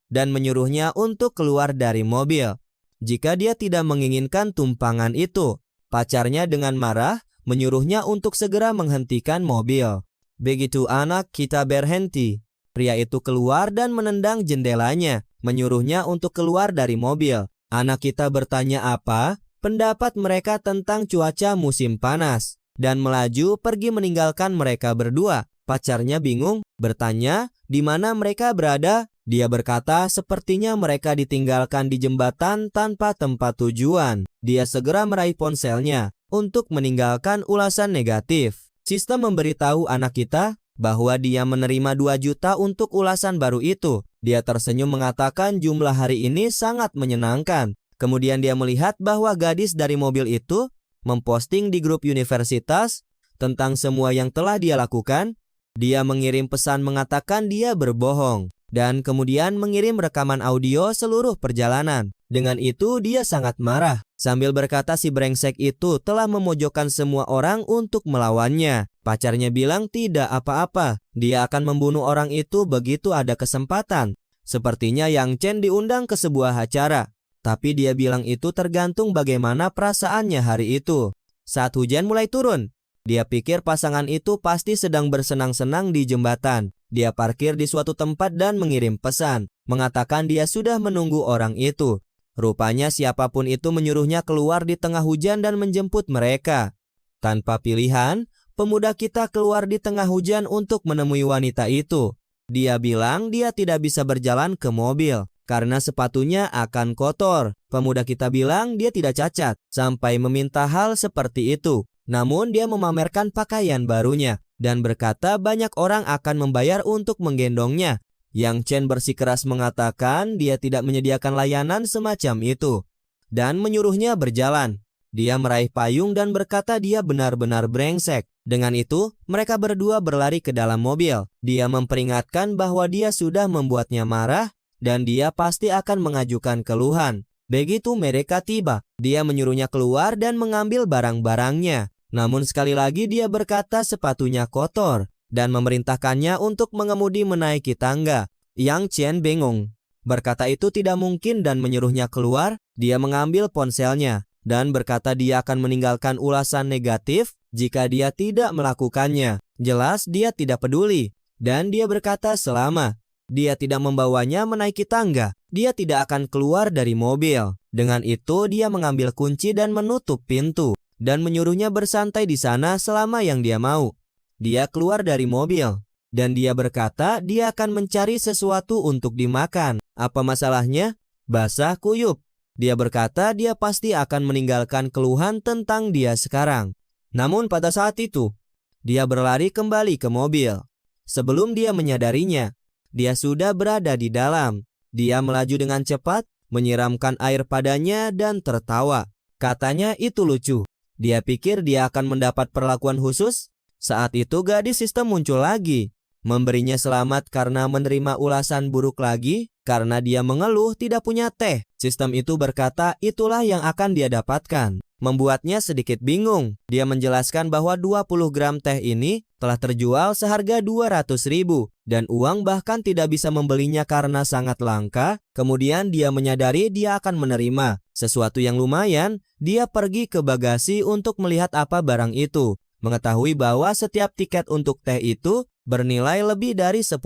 dan menyuruhnya untuk keluar dari mobil. Jika dia tidak menginginkan tumpangan itu, pacarnya dengan marah menyuruhnya untuk segera menghentikan mobil. Begitu anak kita berhenti, pria itu keluar dan menendang jendelanya, menyuruhnya untuk keluar dari mobil. Anak kita bertanya apa pendapat mereka tentang cuaca musim panas dan melaju pergi meninggalkan mereka berdua. Pacarnya bingung, bertanya di mana mereka berada. Dia berkata sepertinya mereka ditinggalkan di jembatan tanpa tempat tujuan. Dia segera meraih ponselnya untuk meninggalkan ulasan negatif. Sistem memberitahu anak kita bahwa dia menerima 2 juta untuk ulasan baru itu. Dia tersenyum mengatakan jumlah hari ini sangat menyenangkan. Kemudian dia melihat bahwa gadis dari mobil itu memposting di grup universitas tentang semua yang telah dia lakukan. Dia mengirim pesan mengatakan dia berbohong dan kemudian mengirim rekaman audio seluruh perjalanan. Dengan itu dia sangat marah sambil berkata si brengsek itu telah memojokkan semua orang untuk melawannya. Pacarnya bilang tidak apa-apa, dia akan membunuh orang itu begitu ada kesempatan. Sepertinya Yang Chen diundang ke sebuah acara. Tapi dia bilang itu tergantung bagaimana perasaannya hari itu. Saat hujan mulai turun, dia pikir pasangan itu pasti sedang bersenang-senang di jembatan. Dia parkir di suatu tempat dan mengirim pesan, mengatakan dia sudah menunggu orang itu. Rupanya siapapun itu menyuruhnya keluar di tengah hujan dan menjemput mereka. Tanpa pilihan, pemuda kita keluar di tengah hujan untuk menemui wanita itu. Dia bilang dia tidak bisa berjalan ke mobil karena sepatunya akan kotor. Pemuda kita bilang dia tidak cacat sampai meminta hal seperti itu. Namun dia memamerkan pakaian barunya dan berkata banyak orang akan membayar untuk menggendongnya. Yang Chen bersikeras mengatakan dia tidak menyediakan layanan semacam itu dan menyuruhnya berjalan. Dia meraih payung dan berkata dia benar-benar brengsek. Dengan itu, mereka berdua berlari ke dalam mobil. Dia memperingatkan bahwa dia sudah membuatnya marah dan dia pasti akan mengajukan keluhan. Begitu mereka tiba, dia menyuruhnya keluar dan mengambil barang-barangnya. Namun sekali lagi dia berkata sepatunya kotor dan memerintahkannya untuk mengemudi menaiki tangga. Yang Chen bingung, berkata itu tidak mungkin dan menyuruhnya keluar. Dia mengambil ponselnya dan berkata dia akan meninggalkan ulasan negatif jika dia tidak melakukannya. Jelas dia tidak peduli dan dia berkata selama dia tidak membawanya menaiki tangga, dia tidak akan keluar dari mobil. Dengan itu dia mengambil kunci dan menutup pintu dan menyuruhnya bersantai di sana selama yang dia mau. Dia keluar dari mobil dan dia berkata dia akan mencari sesuatu untuk dimakan. Apa masalahnya? Basah kuyup. Dia berkata dia pasti akan meninggalkan keluhan tentang dia sekarang. Namun pada saat itu, dia berlari kembali ke mobil. Sebelum dia menyadarinya, dia sudah berada di dalam. Dia melaju dengan cepat, menyiramkan air padanya dan tertawa. Katanya itu lucu. Dia pikir dia akan mendapat perlakuan khusus. Saat itu gadis sistem muncul lagi, memberinya selamat karena menerima ulasan buruk lagi karena dia mengeluh tidak punya teh. Sistem itu berkata itulah yang akan dia dapatkan. Membuatnya sedikit bingung. Dia menjelaskan bahwa 20 gram teh ini telah terjual seharga 200.000 dan uang bahkan tidak bisa membelinya karena sangat langka. Kemudian dia menyadari dia akan menerima sesuatu yang lumayan. Dia pergi ke bagasi untuk melihat apa barang itu. Mengetahui bahwa setiap tiket untuk teh itu bernilai lebih dari 10.000.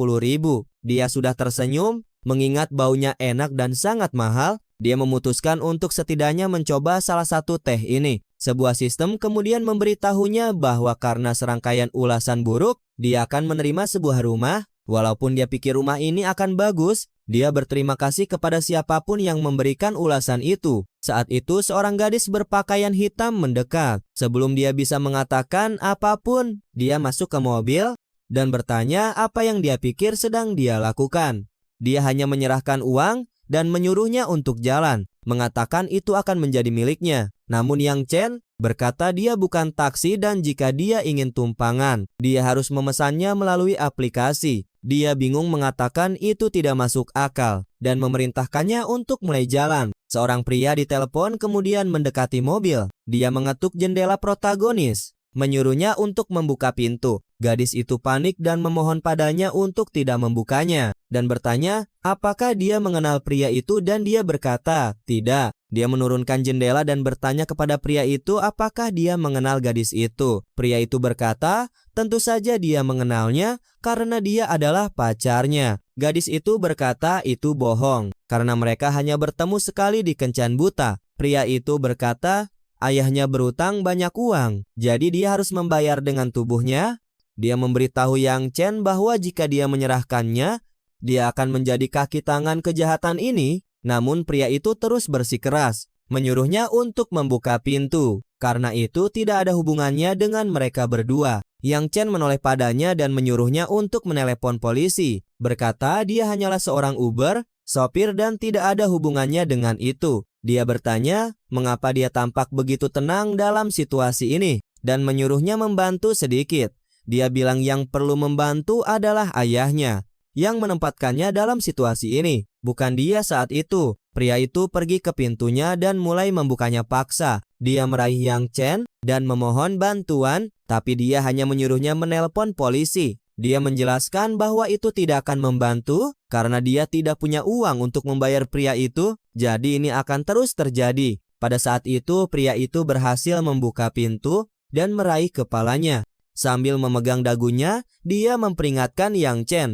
Dia sudah tersenyum, mengingat baunya enak dan sangat mahal. Dia memutuskan untuk setidaknya mencoba salah satu teh ini. Sebuah sistem kemudian memberitahunya bahwa karena serangkaian ulasan buruk, dia akan menerima sebuah rumah. Walaupun dia pikir rumah ini akan bagus, dia berterima kasih kepada siapapun yang memberikan ulasan itu. Saat itu seorang gadis berpakaian hitam mendekat. Sebelum dia bisa mengatakan apapun, dia masuk ke mobil dan bertanya apa yang dia pikir sedang dia lakukan. Dia hanya menyerahkan uang dan menyuruhnya untuk jalan, mengatakan itu akan menjadi miliknya. Namun Yang Chen berkata dia bukan taksi dan jika dia ingin tumpangan, dia harus memesannya melalui aplikasi. Dia bingung mengatakan itu tidak masuk akal dan memerintahkannya untuk mulai jalan. Seorang pria di telepon kemudian mendekati mobil. Dia mengetuk jendela protagonis, menyuruhnya untuk membuka pintu. Gadis itu panik dan memohon padanya untuk tidak membukanya dan bertanya apakah dia mengenal pria itu dan dia berkata tidak. Dia menurunkan jendela dan bertanya kepada pria itu apakah dia mengenal gadis itu. Pria itu berkata tentu saja dia mengenalnya karena dia adalah pacarnya. Gadis itu berkata itu bohong karena mereka hanya bertemu sekali di kencan buta. Pria itu berkata ayahnya berutang banyak uang, jadi dia harus membayar dengan tubuhnya. Dia memberitahu Yang Chen bahwa jika dia menyerahkannya, dia akan menjadi kaki tangan kejahatan ini. Namun pria itu terus bersikeras, menyuruhnya untuk membuka pintu. Karena itu tidak ada hubungannya dengan mereka berdua. Yang Chen menoleh padanya dan menyuruhnya untuk menelepon polisi. Berkata dia hanyalah seorang Uber, sopir dan tidak ada hubungannya dengan itu. Dia bertanya mengapa dia tampak begitu tenang dalam situasi ini dan menyuruhnya membantu sedikit. Dia bilang yang perlu membantu adalah ayahnya yang menempatkannya dalam situasi ini, bukan dia saat itu. Pria itu pergi ke pintunya dan mulai membukanya paksa. Dia meraih Yang Chen dan memohon bantuan, tapi dia hanya menyuruhnya menelpon polisi. Dia menjelaskan bahwa itu tidak akan membantu karena dia tidak punya uang untuk membayar pria itu, jadi ini akan terus terjadi. Pada saat itu pria itu berhasil membuka pintu dan meraih kepalanya. Sambil memegang dagunya, dia memperingatkan Yang Chen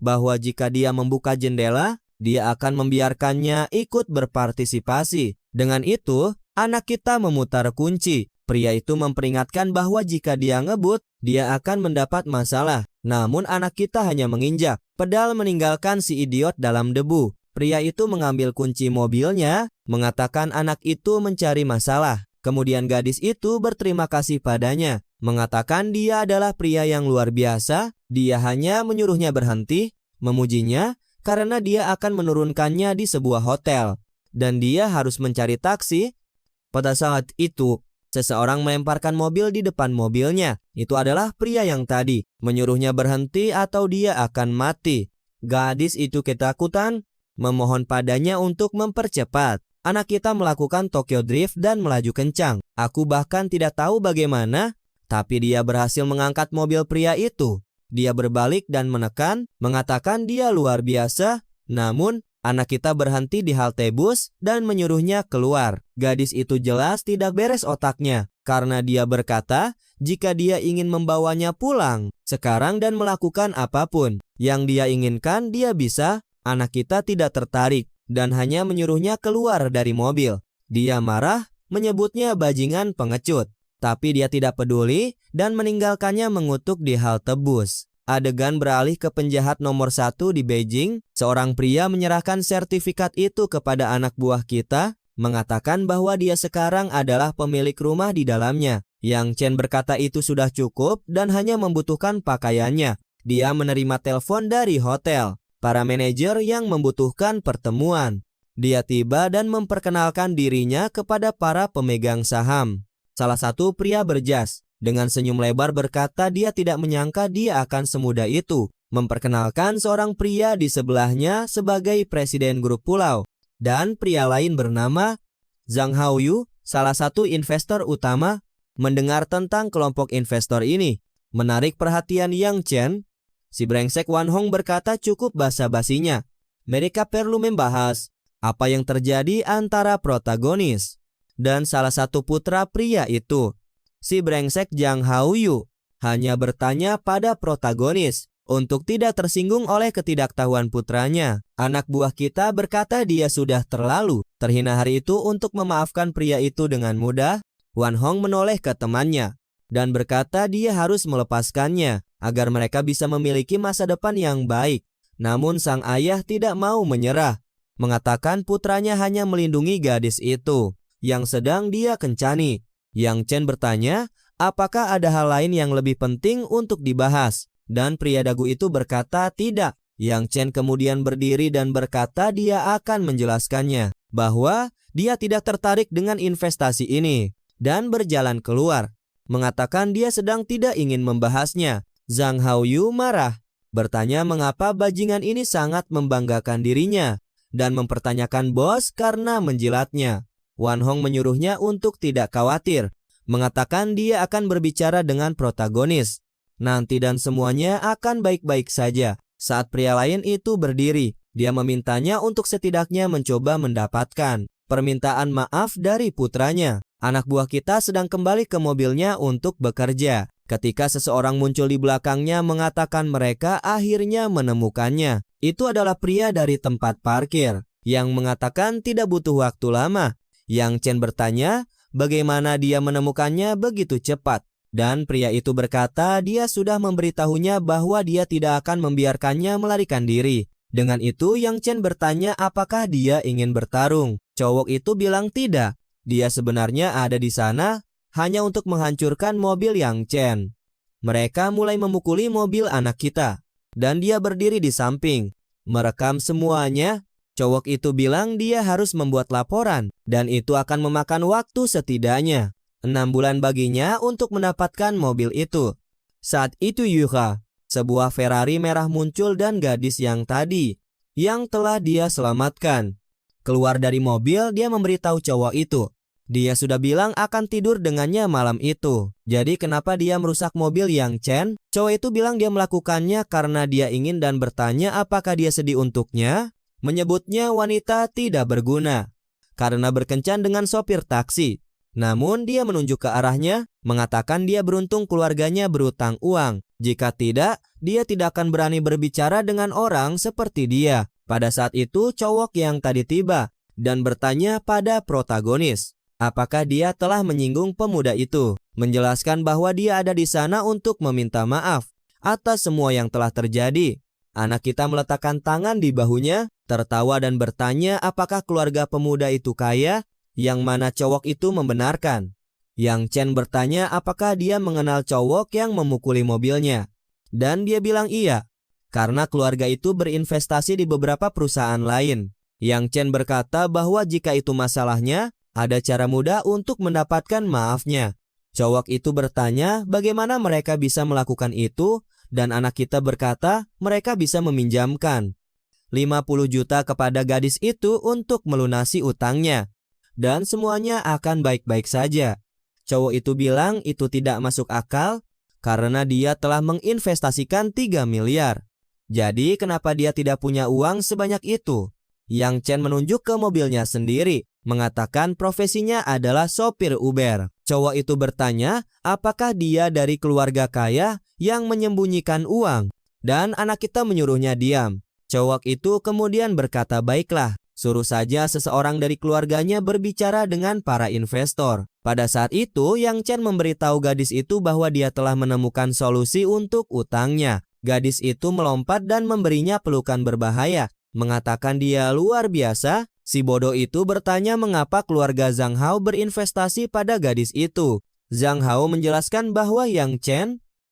bahwa jika dia membuka jendela, dia akan membiarkannya ikut berpartisipasi. Dengan itu, anak kita memutar kunci. Pria itu memperingatkan bahwa jika dia ngebut, dia akan mendapat masalah. Namun anak kita hanya menginjak pedal meninggalkan si idiot dalam debu. Pria itu mengambil kunci mobilnya, mengatakan anak itu mencari masalah. Kemudian gadis itu berterima kasih padanya, mengatakan dia adalah pria yang luar biasa. Dia hanya menyuruhnya berhenti, memujinya karena dia akan menurunkannya di sebuah hotel dan dia harus mencari taksi. Pada saat itu, seseorang melemparkan mobil di depan mobilnya. Itu adalah pria yang tadi, menyuruhnya berhenti atau dia akan mati. Gadis itu ketakutan, memohon padanya untuk mempercepat. Anak kita melakukan Tokyo Drift dan melaju kencang. Aku bahkan tidak tahu bagaimana, tapi dia berhasil mengangkat mobil pria itu. Dia berbalik dan menekan, mengatakan dia luar biasa. Namun, anak kita berhenti di halte bus dan menyuruhnya keluar. Gadis itu jelas tidak beres otaknya, karena dia berkata jika dia ingin membawanya pulang sekarang dan melakukan apapun yang dia inginkan, dia bisa. Anak kita tidak tertarik dan hanya menyuruhnya keluar dari mobil. Dia marah, menyebutnya bajingan pengecut. Tapi dia tidak peduli dan meninggalkannya mengutuk di halte bus. adegan beralih ke penjahat nomor 1 di Beijing. Seorang pria menyerahkan sertifikat itu kepada anak buah kita, mengatakan bahwa dia sekarang adalah pemilik rumah di dalamnya. Yang Chen berkata itu sudah cukup dan hanya membutuhkan pakaiannya. Dia menerima telepon dari hotel, para manajer yang membutuhkan pertemuan. Dia tiba dan memperkenalkan dirinya kepada para pemegang saham. Salah satu pria berjas dengan senyum lebar berkata dia tidak menyangka dia akan semudah itu memperkenalkan seorang pria di sebelahnya sebagai presiden grup pulau. Dan pria lain bernama Zhang Haoyu, salah satu investor utama, mendengar tentang kelompok investor ini. Menarik perhatian Yang Chen, si brengsek Wan Hong berkata cukup basa-basinya. Mereka perlu membahas apa yang terjadi antara protagonis dan salah satu putra pria itu. Si brengsek Zhang Haoyu hanya bertanya pada protagonis untuk tidak tersinggung oleh ketidaktahuan putranya. Anak buah kita berkata dia sudah terlalu terhina hari itu untuk memaafkan pria itu dengan mudah. Wan Hong menoleh ke temannya dan berkata dia harus melepaskannya agar mereka bisa memiliki masa depan yang baik. Namun sang ayah tidak mau menyerah, mengatakan putranya hanya melindungi gadis itu yang sedang dia kencani. Yang Chen bertanya, apakah ada hal lain yang lebih penting untuk dibahas? Dan pria dagu itu berkata tidak. Yang Chen kemudian berdiri dan berkata dia akan menjelaskannya, bahwa dia tidak tertarik dengan investasi ini, dan berjalan keluar, mengatakan dia sedang tidak ingin membahasnya. Zhang Haoyu marah, bertanya mengapa bajingan ini sangat membanggakan dirinya, dan mempertanyakan bos karena menjilatnya. Wan Hong menyuruhnya untuk tidak khawatir, mengatakan dia akan berbicara dengan protagonis nanti dan semuanya akan baik-baik saja. Saat pria lain itu berdiri, dia memintanya untuk setidaknya mencoba mendapatkan permintaan maaf dari putranya. Anak buah kita sedang kembali ke mobilnya untuk bekerja, ketika seseorang muncul di belakangnya mengatakan mereka akhirnya menemukannya. Itu adalah pria dari tempat parkir, yang mengatakan tidak butuh waktu lama. Yang Chen bertanya, bagaimana dia menemukannya begitu cepat? Dan pria itu berkata dia sudah memberitahunya bahwa dia tidak akan membiarkannya melarikan diri. Dengan itu Yang Chen bertanya apakah dia ingin bertarung. Cowok itu bilang tidak. Dia sebenarnya ada di sana hanya untuk menghancurkan mobil Yang Chen. Mereka mulai memukuli mobil anak kita, dan dia berdiri di samping, merekam semuanya. Cowok itu bilang dia harus membuat laporan, dan itu akan memakan waktu setidaknya 6 bulan baginya untuk mendapatkan mobil itu. Saat itu Yuka, sebuah Ferrari merah muncul dan gadis yang tadi, yang telah dia selamatkan, keluar dari mobil. Dia memberitahu cowok itu, dia sudah bilang akan tidur dengannya malam itu. Jadi kenapa dia merusak mobil Yang Chen? Cowok itu bilang dia melakukannya karena dia ingin dan bertanya apakah dia sedih untuknya. Menyebutnya wanita tidak berguna karena berkencan dengan sopir taksi. Namun dia menunjuk ke arahnya, mengatakan dia beruntung keluarganya berutang uang. Jika tidak, dia tidak akan berani berbicara dengan orang seperti dia. Pada saat itu cowok yang tadi tiba dan bertanya pada protagonis, apakah dia telah menyinggung pemuda itu, menjelaskan bahwa dia ada di sana untuk meminta maaf atas semua yang telah terjadi. Anak kita meletakkan tangan di bahunya, tertawa dan bertanya apakah keluarga pemuda itu kaya, yang mana cowok itu membenarkan. Yang Chen bertanya apakah dia mengenal cowok yang memukuli mobilnya, dan dia bilang iya, karena keluarga itu berinvestasi di beberapa perusahaan lain. Yang Chen berkata bahwa jika itu masalahnya, ada cara mudah untuk mendapatkan maafnya. Cowok itu bertanya bagaimana mereka bisa melakukan itu, dan anak kita berkata mereka bisa meminjamkan 50 juta kepada gadis itu untuk melunasi utangnya, dan semuanya akan baik-baik saja. Cowok itu bilang itu tidak masuk akal karena dia telah menginvestasikan 3 miliar. Jadi kenapa dia tidak punya uang sebanyak itu? Yang Chen menunjuk ke mobilnya sendiri, mengatakan profesinya adalah sopir Uber. Cowok itu bertanya apakah dia dari keluarga kaya yang menyembunyikan uang, dan anak kita menyuruhnya diam. Cowok itu kemudian berkata baiklah, suruh saja seseorang dari keluarganya berbicara dengan para investor. Pada saat itu Yang Chen memberitahu gadis itu bahwa dia telah menemukan solusi untuk utangnya. Gadis itu melompat dan memberinya pelukan berbahaya, mengatakan dia luar biasa. Si bodoh itu bertanya mengapa keluarga Zhang Hao berinvestasi pada gadis itu. Zhang Hao menjelaskan bahwa Yang Chen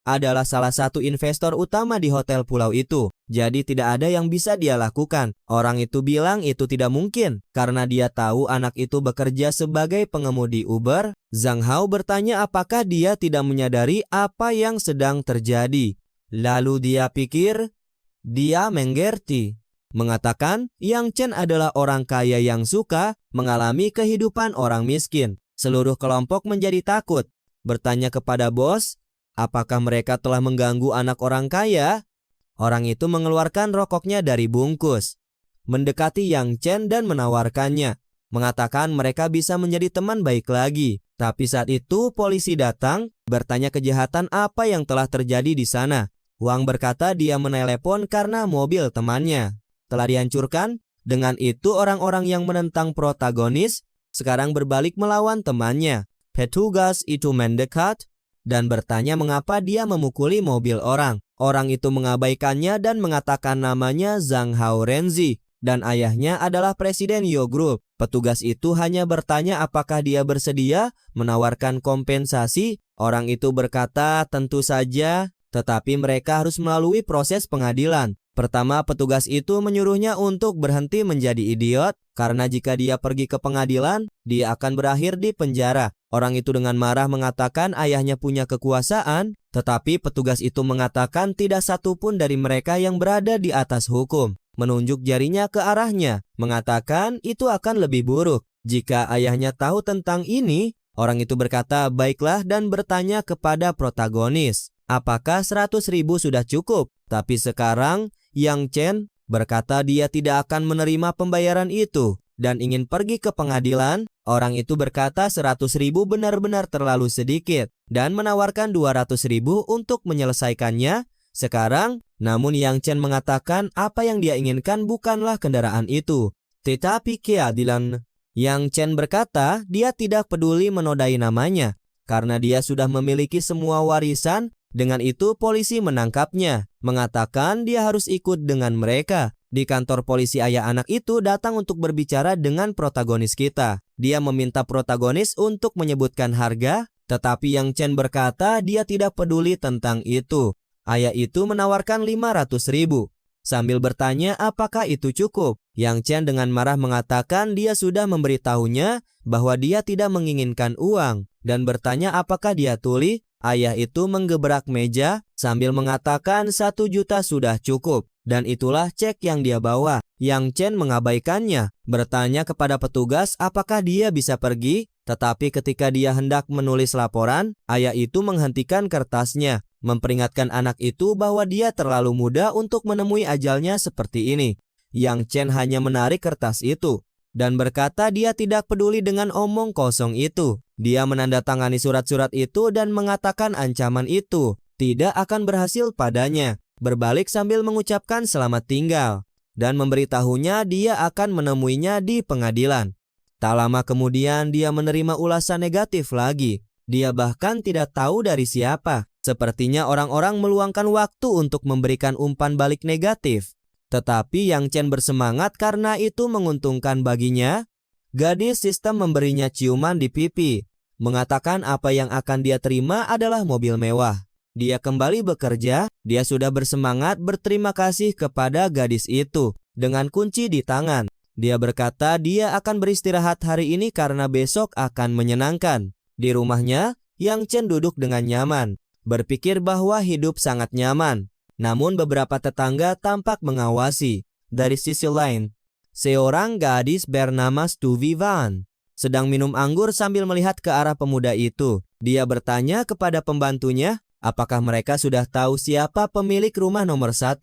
adalah salah satu investor utama di hotel pulau itu. Jadi tidak ada yang bisa dia lakukan. Orang itu bilang itu tidak mungkin karena dia tahu anak itu bekerja sebagai pengemudi Uber. Zhang Hao bertanya apakah dia tidak menyadari apa yang sedang terjadi. Lalu dia pikir, dia mengerti. Mengatakan Yang Chen adalah orang kaya yang suka mengalami kehidupan orang miskin. Seluruh kelompok menjadi takut. Bertanya kepada bos, apakah mereka telah mengganggu anak orang kaya? Orang itu mengeluarkan rokoknya dari bungkus, mendekati Yang Chen dan menawarkannya. Mengatakan mereka bisa menjadi teman baik lagi. Tapi saat itu polisi datang, bertanya kejahatan apa yang telah terjadi di sana. Wang berkata dia menelepon karena mobil temannya telah dihancurkan. Dengan itu orang-orang yang menentang protagonis sekarang berbalik melawan temannya. Petugas itu mendekat dan bertanya mengapa dia memukuli mobil orang. Orang itu mengabaikannya dan mengatakan namanya Zhang Hao Renzi dan ayahnya adalah presiden Yo Group. Petugas itu hanya bertanya apakah dia bersedia menawarkan kompensasi. Orang itu berkata tentu saja, tetapi mereka harus melalui proses pengadilan. Pertama, petugas itu menyuruhnya untuk berhenti menjadi idiot, karena jika dia pergi ke pengadilan, dia akan berakhir di penjara. Orang itu dengan marah mengatakan ayahnya punya kekuasaan, tetapi petugas itu mengatakan tidak satupun dari mereka yang berada di atas hukum. Menunjuk jarinya ke arahnya, mengatakan itu akan lebih buruk jika ayahnya tahu tentang ini. Orang itu berkata baiklah dan bertanya kepada protagonis, apakah 100.000 sudah cukup? Tapi sekarang Yang Chen berkata dia tidak akan menerima pembayaran itu dan ingin pergi ke pengadilan. Orang itu berkata 100.000 benar-benar terlalu sedikit dan menawarkan 200.000 untuk menyelesaikannya sekarang. Namun Yang Chen mengatakan apa yang dia inginkan bukanlah kendaraan itu, tetapi keadilan. Yang Chen berkata dia tidak peduli menodai namanya karena dia sudah memiliki semua warisan. Dengan itu polisi menangkapnya, mengatakan dia harus ikut dengan mereka. Di kantor polisi ayah anak itu datang untuk berbicara dengan protagonis kita. Dia meminta protagonis untuk menyebutkan harga, tetapi Yang Chen berkata dia tidak peduli tentang itu. Ayah itu menawarkan 500.000. Sambil bertanya apakah itu cukup, Yang Chen dengan marah mengatakan dia sudah memberitahunya bahwa dia tidak menginginkan uang dan bertanya apakah dia tuli. Ayah itu menggebrak meja sambil mengatakan 1 juta sudah cukup dan itulah cek yang dia bawa. Yang Chen mengabaikannya, bertanya kepada petugas apakah dia bisa pergi, tetapi ketika dia hendak menulis laporan, ayah itu menghentikan kertasnya, memperingatkan anak itu bahwa dia terlalu muda untuk menemui ajalnya seperti ini. Yang Chen hanya menarik kertas itu dan berkata dia tidak peduli dengan omong kosong itu. Dia menandatangani surat-surat itu dan mengatakan ancaman itu tidak akan berhasil padanya. Berbalik sambil mengucapkan selamat tinggal dan memberitahunya dia akan menemuinya di pengadilan. Tak lama kemudian dia menerima ulasan negatif lagi. Dia bahkan tidak tahu dari siapa. Sepertinya orang-orang meluangkan waktu untuk memberikan umpan balik negatif. Tetapi Yang Chen bersemangat karena itu menguntungkan baginya. Gadis sistem memberinya ciuman di pipi, mengatakan apa yang akan dia terima adalah mobil mewah. Dia kembali bekerja, dia sudah bersemangat berterima kasih kepada gadis itu dengan kunci di tangan. Dia berkata dia akan beristirahat hari ini karena besok akan menyenangkan. Di rumahnya, Yang Chen duduk dengan nyaman, berpikir bahwa hidup sangat nyaman. Namun beberapa tetangga tampak mengawasi. Dari sisi lain, seorang gadis bernama Stu Vivan sedang minum anggur sambil melihat ke arah pemuda itu. Dia bertanya kepada pembantunya, apakah mereka sudah tahu siapa pemilik rumah nomor 1.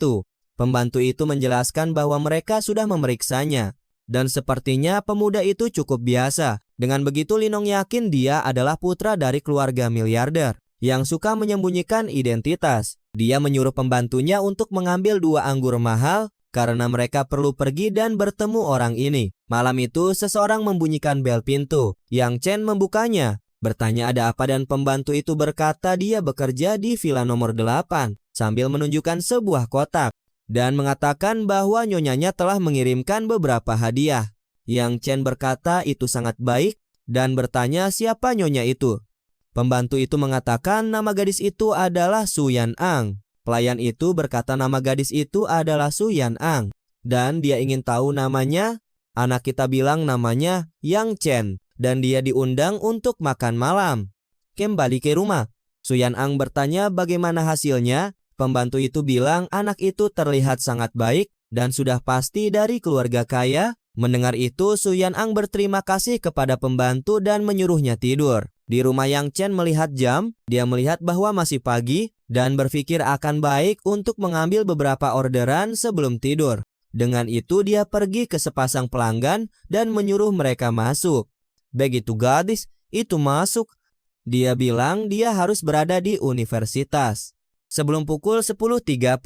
Pembantu itu menjelaskan bahwa mereka sudah memeriksanya. Dan sepertinya pemuda itu cukup biasa. Dengan begitu Linong yakin dia adalah putra dari keluarga miliarder yang suka menyembunyikan identitas. Dia menyuruh pembantunya untuk mengambil 2 anggur mahal karena mereka perlu pergi dan bertemu orang ini. Malam itu seseorang membunyikan bel pintu. Yang Chen membukanya, bertanya ada apa dan pembantu itu berkata dia bekerja di villa nomor 8. sambil menunjukkan sebuah kotak dan mengatakan bahwa nyonyanya telah mengirimkan beberapa hadiah. Yang Chen berkata itu sangat baik dan bertanya siapa nyonya itu. Pembantu itu mengatakan nama gadis itu adalah Su Yan Ang. Pelayan itu berkata nama gadis itu adalah Su Yan Ang dan dia ingin tahu namanya. Anak kita bilang namanya Yang Chen dan dia diundang untuk makan malam. Kembali ke rumah, Su Yan Ang bertanya bagaimana hasilnya. Pembantu itu bilang anak itu terlihat sangat baik dan sudah pasti dari keluarga kaya. Mendengar itu, Su Yan Ang berterima kasih kepada pembantu dan menyuruhnya tidur. Di rumah Yang Chen melihat jam, dia melihat bahwa masih pagi dan berpikir akan baik untuk mengambil beberapa orderan sebelum tidur. Dengan itu dia pergi ke sepasang pelanggan dan menyuruh mereka masuk. Begitu gadis itu masuk, dia bilang dia harus berada di universitas. Sebelum pukul 10.30,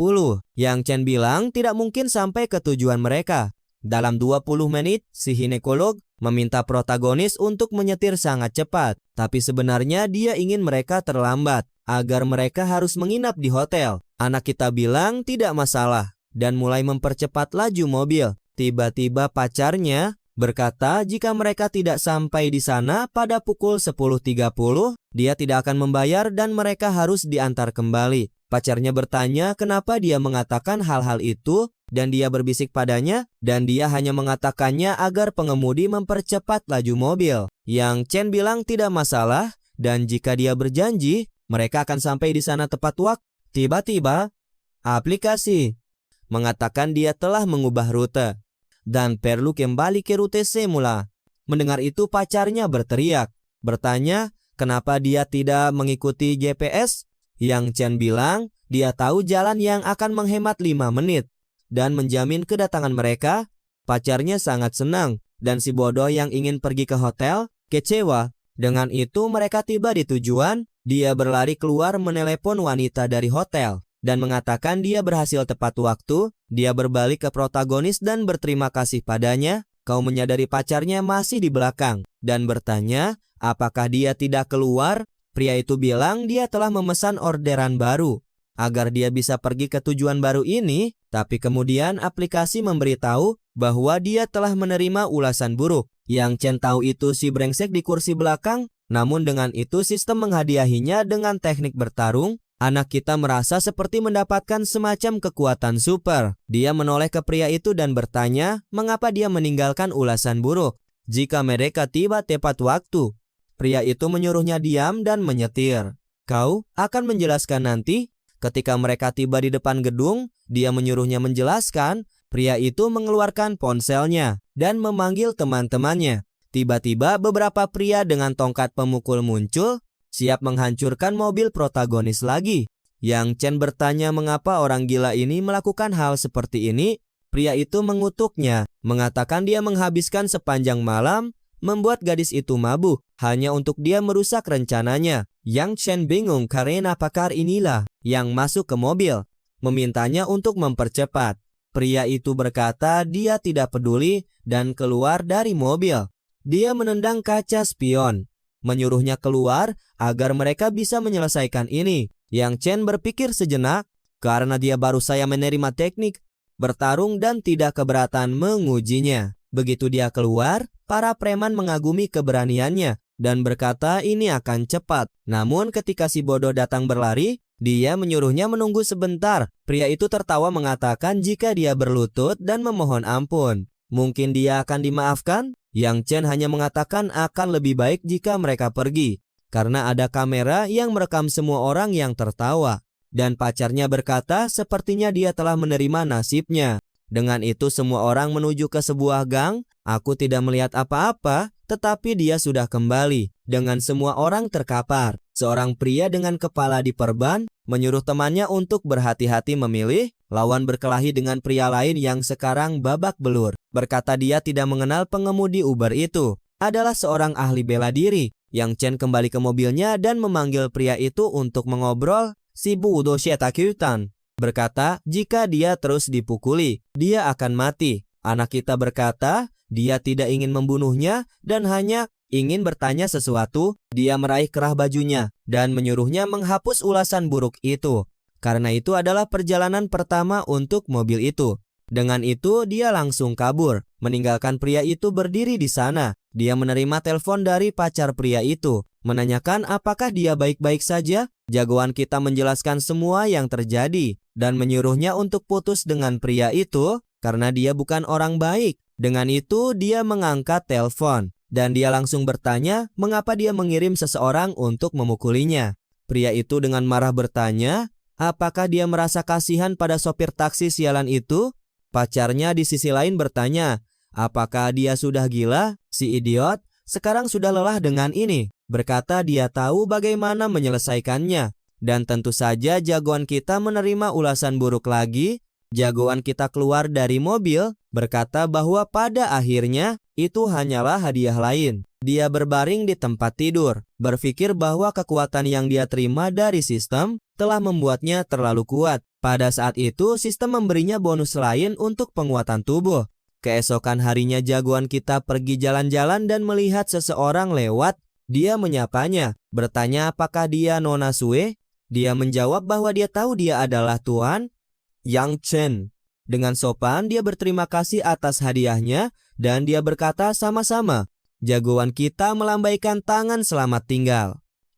Yang Chen bilang tidak mungkin sampai ke tujuan mereka. Dalam 20 menit, si ginekolog meminta protagonis untuk menyetir sangat cepat. Tapi sebenarnya dia ingin mereka terlambat, agar mereka harus menginap di hotel. Anak kita bilang tidak masalah dan mulai mempercepat laju mobil. Tiba-tiba pacarnya berkata jika mereka tidak sampai di sana pada pukul 10.30, dia tidak akan membayar dan mereka harus diantar kembali. Pacarnya bertanya kenapa dia mengatakan hal-hal itu dan dia berbisik padanya dan dia hanya mengatakannya agar pengemudi mempercepat laju mobil. Yang Chen bilang tidak masalah dan jika dia berjanji mereka akan sampai di sana tepat waktu. Tiba-tiba aplikasi mengatakan dia telah mengubah rute dan perlu kembali ke rute semula. Mendengar itu pacarnya berteriak, bertanya kenapa dia tidak mengikuti GPS. Yang Chen bilang dia tahu jalan yang akan menghemat 5 menit dan menjamin kedatangan mereka. Pacarnya sangat senang dan si bodoh yang ingin pergi ke hotel kecewa. Dengan itu mereka tiba di tujuan. Dia berlari keluar menelepon wanita dari hotel dan mengatakan dia berhasil tepat waktu. Dia berbalik ke protagonis dan berterima kasih padanya. Kau menyadari pacarnya masih di belakang dan bertanya apakah dia tidak keluar. Pria itu bilang dia telah memesan orderan baru agar dia bisa pergi ke tujuan baru ini. Tapi kemudian aplikasi memberitahu bahwa dia telah menerima ulasan buruk. Yang Chen tahu itu si brengsek di kursi belakang. Namun dengan itu sistem menghadiahinya dengan teknik bertarung. Anak kita merasa seperti mendapatkan semacam kekuatan super. Dia menoleh ke pria itu dan bertanya mengapa dia meninggalkan ulasan buruk jika mereka tiba tepat waktu. Pria itu menyuruhnya diam dan menyetir. Kau akan menjelaskan nanti. Ketika mereka tiba di depan gedung, dia menyuruhnya menjelaskan. Pria itu mengeluarkan ponselnya dan memanggil teman-temannya. Tiba-tiba beberapa pria dengan tongkat pemukul muncul, siap menghancurkan mobil protagonis lagi. Yang Chen bertanya mengapa orang gila ini melakukan hal seperti ini. Pria itu mengutuknya, mengatakan dia menghabiskan sepanjang malam membuat gadis itu mabuk hanya untuk dia merusak rencananya. Yang Chen bingung karena pakar inilah yang masuk ke mobil, memintanya untuk mempercepat. Pria itu berkata dia tidak peduli dan keluar dari mobil. Dia menendang kaca spion, menyuruhnya keluar agar mereka bisa menyelesaikan ini. Yang Chen berpikir sejenak karena dia baru saja menerima teknik bertarung dan tidak keberatan mengujinya. Begitu dia keluar, para preman mengagumi keberaniannya dan berkata ini akan cepat. Namun ketika si bodoh datang berlari, dia menyuruhnya menunggu sebentar. Pria itu tertawa mengatakan jika dia berlutut dan memohon ampun, mungkin dia akan dimaafkan. Yang Chen hanya mengatakan akan lebih baik jika mereka pergi, karena ada kamera yang merekam semua orang yang tertawa. Dan pacarnya berkata sepertinya dia telah menerima nasibnya. Dengan itu semua orang menuju ke sebuah gang. Aku tidak melihat apa-apa, tetapi dia sudah kembali dengan semua orang terkapar. Seorang pria dengan kepala diperban menyuruh temannya untuk berhati-hati memilih. Lawan berkelahi dengan pria lain yang sekarang babak belur. Berkata dia tidak mengenal pengemudi Uber itu. Adalah seorang ahli bela diri. Yang Chen kembali ke mobilnya dan memanggil pria itu untuk mengobrol. Si Budo Shetakyutan berkata jika dia terus dipukuli, dia akan mati. Anak kita berkata dia tidak ingin membunuhnya dan hanya ingin bertanya sesuatu. Dia meraih kerah bajunya dan menyuruhnya menghapus ulasan buruk itu. karena itu adalah perjalanan pertama untuk mobil itu. Dengan itu, dia langsung kabur, meninggalkan pria itu berdiri di sana. Dia menerima telepon dari pacar pria itu, menanyakan apakah dia baik-baik saja. Jagoan kita menjelaskan semua yang terjadi dan menyuruhnya untuk putus dengan pria itu karena dia bukan orang baik. Dengan itu, dia mengangkat telepon dan dia langsung bertanya mengapa dia mengirim seseorang untuk memukulinya. Pria itu dengan marah bertanya, apakah dia merasa kasihan pada sopir taksi sialan itu? Pacarnya di sisi lain bertanya, apakah dia sudah gila? Si idiot sekarang sudah lelah dengan ini. Berkata dia tahu bagaimana menyelesaikannya. Dan tentu saja jagoan kita menerima ulasan buruk lagi. Jagoan kita keluar dari mobil, berkata bahwa pada akhirnya itu hanyalah hadiah lain. Dia berbaring di tempat tidur, berpikir bahwa kekuatan yang dia terima dari sistem telah membuatnya terlalu kuat. Pada saat itu, sistem memberinya bonus lain untuk penguatan tubuh. Keesokan harinya jagoan kita pergi jalan-jalan dan melihat seseorang lewat. Dia menyapanya, bertanya apakah dia Nona Sue. Dia menjawab bahwa dia tahu dia adalah Tuan Yang Chen. Dengan sopan, dia berterima kasih atas hadiahnya dan dia berkata sama-sama. Jagoan kita melambaikan tangan selamat tinggal.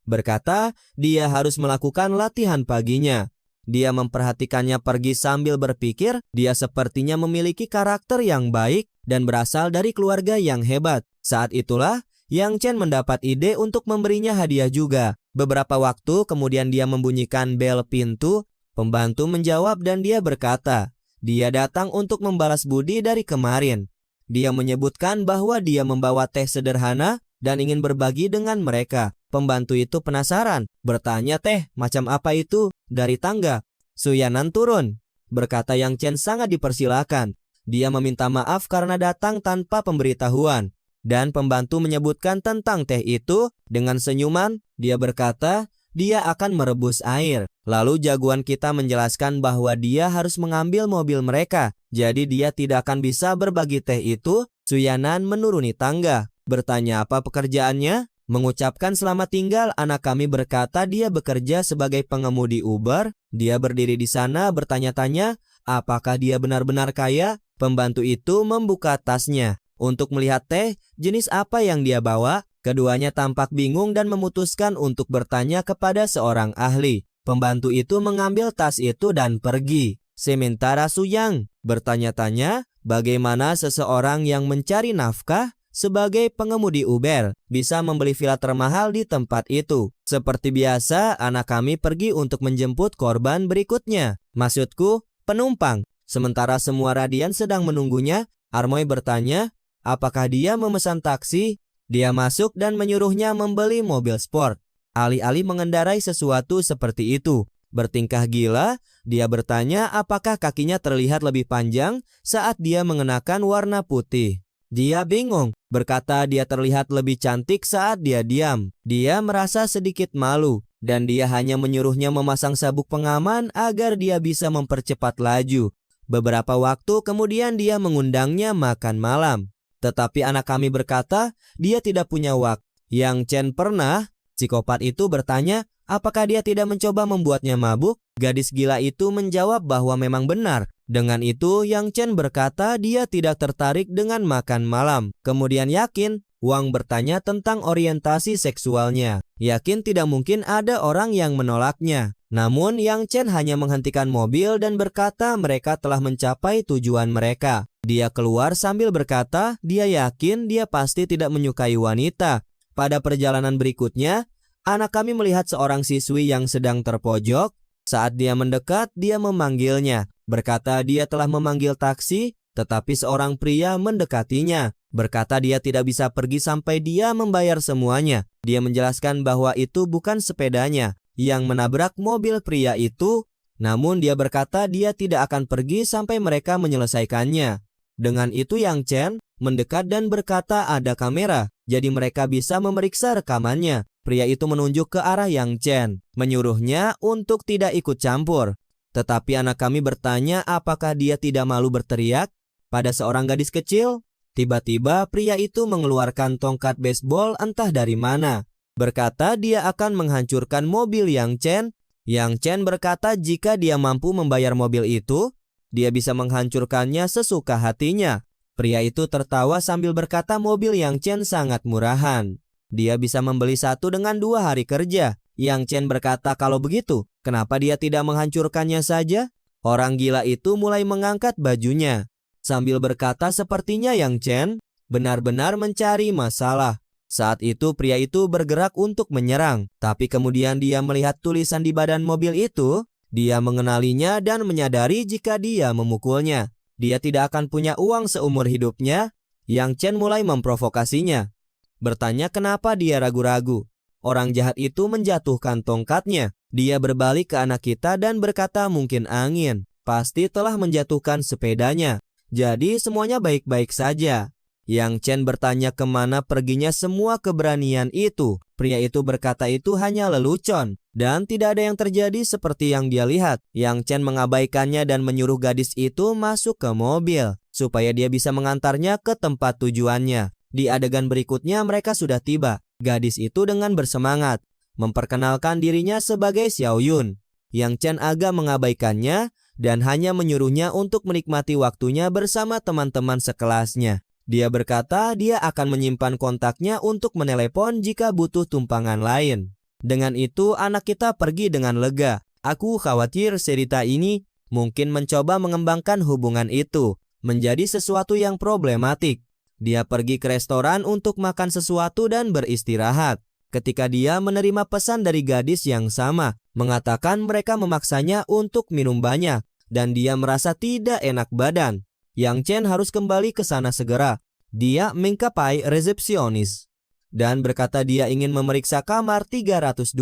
Berkata, dia harus melakukan latihan paginya. Dia memperhatikannya pergi sambil berpikir, dia sepertinya memiliki karakter yang baik dan berasal dari keluarga yang hebat. Saat itulah, Yang Chen mendapat ide untuk memberinya hadiah juga. Beberapa waktu kemudian dia membunyikan bel pintu. Pembantu menjawab dan dia berkata, dia datang untuk membalas budi dari kemarin. Dia menyebutkan bahwa dia membawa teh sederhana dan ingin berbagi dengan mereka. Pembantu itu penasaran, bertanya teh macam apa itu dari tangga. Suyanan turun, berkata Yang Chen sangat dipersilakan. Dia meminta maaf karena datang tanpa pemberitahuan. Dan pembantu menyebutkan tentang teh itu dengan senyuman. Dia berkata, dia akan merebus air. Lalu jagoan kita menjelaskan bahwa dia harus mengambil mobil mereka. Jadi dia tidak akan bisa berbagi teh itu. Suyanan menuruni tangga, bertanya apa pekerjaannya. Mengucapkan selamat tinggal, anak kami berkata dia bekerja sebagai pengemudi Uber. Dia berdiri di sana bertanya-tanya, apakah dia benar-benar kaya? Pembantu itu membuka tasnya untuk melihat teh, jenis apa yang dia bawa. Keduanya tampak bingung dan memutuskan untuk bertanya kepada seorang ahli. Pembantu itu mengambil tas itu dan pergi. Sementara Suyang bertanya-tanya, bagaimana seseorang yang mencari nafkah sebagai pengemudi Uber bisa membeli villa termahal di tempat itu. Seperti biasa, anak kami pergi untuk menjemput korban berikutnya. Maksudku, penumpang. Sementara semua radian sedang menunggunya, Armoy bertanya, apakah dia memesan taksi? Dia masuk dan menyuruhnya membeli mobil sport. Alih-alih mengendarai sesuatu seperti itu, bertingkah gila, dia bertanya apakah kakinya terlihat lebih panjang saat dia mengenakan warna putih. Dia bingung, berkata dia terlihat lebih cantik saat dia diam. Dia merasa sedikit malu, dan dia hanya menyuruhnya memasang sabuk pengaman agar dia bisa mempercepat laju. Beberapa waktu kemudian dia mengundangnya makan malam. Tetapi anak kami berkata, dia tidak punya waktu. Yang Chen pernah, psikopat itu bertanya, apakah dia tidak mencoba membuatnya mabuk? Gadis gila itu menjawab bahwa memang benar. Dengan itu, Yang Chen berkata dia tidak tertarik dengan makan malam. Kemudian yakin, Wang bertanya tentang orientasi seksualnya. Yakin tidak mungkin ada orang yang menolaknya. Namun, Yang Chen hanya menghentikan mobil dan berkata mereka telah mencapai tujuan mereka. Dia keluar sambil berkata, dia yakin dia pasti tidak menyukai wanita. Pada perjalanan berikutnya, anak kami melihat seorang siswi yang sedang terpojok. Saat dia mendekat, dia memanggilnya. Berkata dia telah memanggil taksi, tetapi seorang pria mendekatinya. Berkata dia tidak bisa pergi sampai dia membayar semuanya. Dia menjelaskan bahwa itu bukan sepedanya yang menabrak mobil pria itu. Namun dia berkata dia tidak akan pergi sampai mereka menyelesaikannya. Dengan itu Yang Chen mendekat dan berkata ada kamera, jadi mereka bisa memeriksa rekamannya. Pria itu menunjuk ke arah Yang Chen, menyuruhnya untuk tidak ikut campur. Tetapi anak kami bertanya apakah dia tidak malu berteriak pada seorang gadis kecil. Tiba-tiba pria itu mengeluarkan tongkat baseball entah dari mana. Berkata dia akan menghancurkan mobil Yang Chen. Yang Chen berkata jika dia mampu membayar mobil itu, dia bisa menghancurkannya sesuka hatinya. Pria itu tertawa sambil berkata mobil Yang Chen sangat murahan. Dia bisa membeli satu dengan 2 hari kerja. Yang Chen berkata kalau begitu, kenapa dia tidak menghancurkannya saja? Orang gila itu mulai mengangkat bajunya. Sambil berkata sepertinya Yang Chen benar-benar mencari masalah. Saat itu pria itu bergerak untuk menyerang. Tapi kemudian dia melihat tulisan di badan mobil itu. Dia mengenalinya dan menyadari jika dia memukulnya, dia tidak akan punya uang seumur hidupnya. Yang Chen mulai memprovokasinya. Bertanya kenapa dia ragu-ragu. Orang jahat itu menjatuhkan tongkatnya. Dia berbalik ke anak kita dan berkata mungkin angin. Pasti telah menjatuhkan sepedanya. Jadi semuanya baik-baik saja. Yang Chen bertanya kemana perginya semua keberanian itu. Pria itu berkata itu hanya lelucon. Dan tidak ada yang terjadi seperti yang dia lihat. Yang Chen mengabaikannya dan menyuruh gadis itu masuk ke mobil. Supaya dia bisa mengantarnya ke tempat tujuannya. Di adegan berikutnya mereka sudah tiba. Gadis itu dengan bersemangat memperkenalkan dirinya sebagai Xiao Yun. Yang Chen agak mengabaikannya dan hanya menyuruhnya untuk menikmati waktunya bersama teman-teman sekelasnya. Dia berkata dia akan menyimpan kontaknya untuk menelepon jika butuh tumpangan lain. Dengan itu anak kita pergi dengan lega. Aku khawatir cerita ini mungkin mencoba mengembangkan hubungan itu menjadi sesuatu yang problematik. Dia pergi ke restoran untuk makan sesuatu dan beristirahat. Ketika dia menerima pesan dari gadis yang sama, mengatakan mereka memaksanya untuk minum banyak, dan dia merasa tidak enak badan. Yang Chen harus kembali ke sana segera. Dia mengkapai resepsionis dan berkata dia ingin memeriksa kamar 302,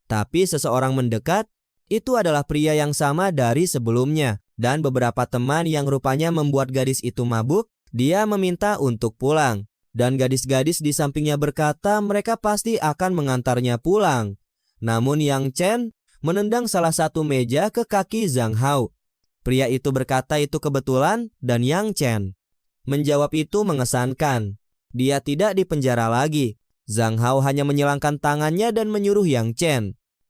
tapi seseorang mendekat. Itu adalah pria yang sama dari sebelumnya, dan beberapa teman yang rupanya membuat gadis itu mabuk. Dia meminta untuk pulang, dan gadis-gadis di sampingnya berkata mereka pasti akan mengantarnya pulang. Namun Yang Chen menendang salah satu meja ke kaki Zhang Hao. Pria itu berkata itu kebetulan dan Yang Chen menjawab itu mengesankan. Dia tidak dipenjara lagi. Zhang Hao hanya menyilangkan tangannya dan menyuruh Yang Chen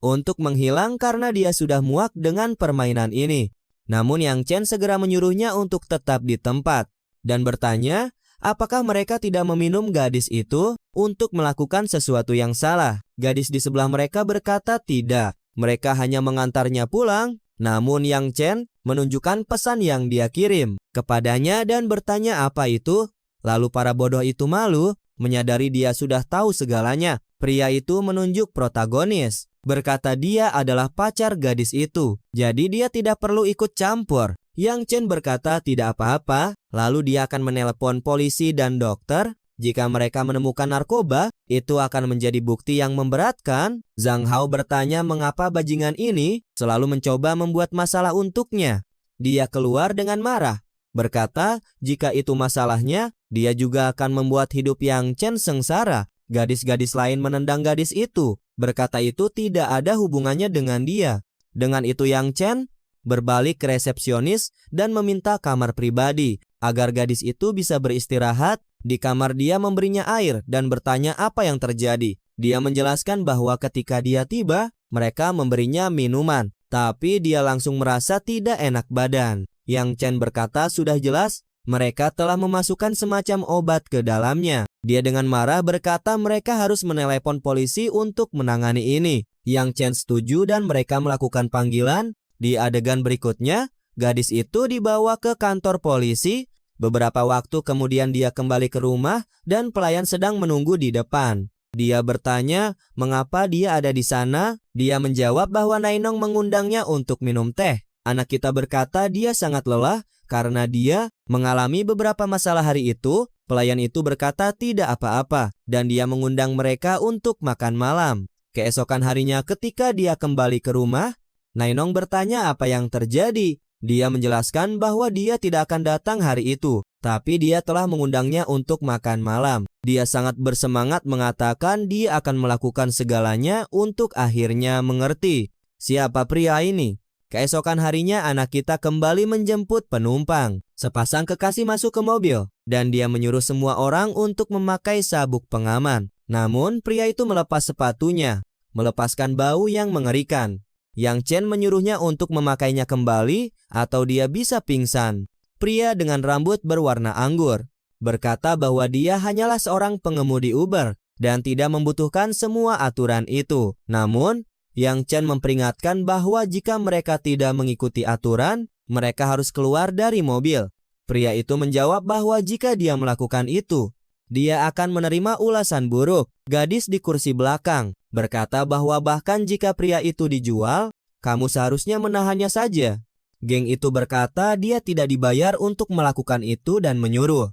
untuk menghilang karena dia sudah muak dengan permainan ini. Namun Yang Chen segera menyuruhnya untuk tetap di tempat dan bertanya apakah mereka tidak meminum gadis itu untuk melakukan sesuatu yang salah. Gadis di sebelah mereka berkata tidak, mereka hanya mengantarnya pulang. Namun Yang Chen menunjukkan pesan yang dia kirim kepadanya dan bertanya apa itu. Lalu para bodoh itu malu, menyadari dia sudah tahu segalanya. Pria itu menunjuk protagonis, berkata dia adalah pacar gadis itu, jadi dia tidak perlu ikut campur. Yang Chen berkata tidak apa-apa, lalu dia akan menelpon polisi dan dokter. Jika mereka menemukan narkoba, itu akan menjadi bukti yang memberatkan. Zhang Hao bertanya mengapa bajingan ini selalu mencoba membuat masalah untuknya. Dia keluar dengan marah, berkata jika itu masalahnya, dia juga akan membuat hidup Yang Chen sengsara. Gadis-gadis lain menendang gadis itu, berkata itu tidak ada hubungannya dengan dia. Dengan itu Yang Chen berbalik ke resepsionis dan meminta kamar pribadi agar gadis itu bisa beristirahat. Di kamar dia memberinya air dan bertanya apa yang terjadi. Dia menjelaskan bahwa ketika dia tiba, mereka memberinya minuman, tapi dia langsung merasa tidak enak badan. Yang Chen berkata sudah jelas mereka telah memasukkan semacam obat ke dalamnya. Dia dengan marah berkata mereka harus menelepon polisi untuk menangani ini. Yang Chen setuju dan mereka melakukan panggilan. Di adegan berikutnya, gadis itu dibawa ke kantor polisi. Beberapa waktu kemudian dia kembali ke rumah dan pelayan sedang menunggu di depan. Dia bertanya mengapa dia ada di sana. Dia menjawab bahwa Nainong mengundangnya untuk minum teh. Anak kita berkata dia sangat lelah karena dia mengalami beberapa masalah hari itu. Pelayan itu berkata tidak apa-apa dan dia mengundang mereka untuk makan malam. Keesokan harinya ketika dia kembali ke rumah, Nainong bertanya apa yang terjadi. Dia menjelaskan bahwa dia tidak akan datang hari itu, tapi dia telah mengundangnya untuk makan malam. Dia sangat bersemangat mengatakan dia akan melakukan segalanya untuk akhirnya mengerti siapa pria ini. Keesokan harinya anak kita kembali menjemput penumpang. Sepasang kekasih masuk ke mobil dan dia menyuruh semua orang untuk memakai sabuk pengaman. Namun pria itu melepas sepatunya, melepaskan bau yang mengerikan. Yang Chen menyuruhnya untuk memakainya kembali atau dia bisa pingsan. Pria dengan rambut berwarna anggur berkata bahwa dia hanyalah seorang pengemudi Uber dan tidak membutuhkan semua aturan itu. Namun, Yang Chen memperingatkan bahwa jika mereka tidak mengikuti aturan, mereka harus keluar dari mobil. Pria itu menjawab bahwa jika dia melakukan itu, dia akan menerima ulasan buruk. Gadis di kursi belakang berkata bahwa bahkan jika pria itu dijual, kamu seharusnya menahannya saja. Geng itu berkata dia tidak dibayar untuk melakukan itu dan menyuruh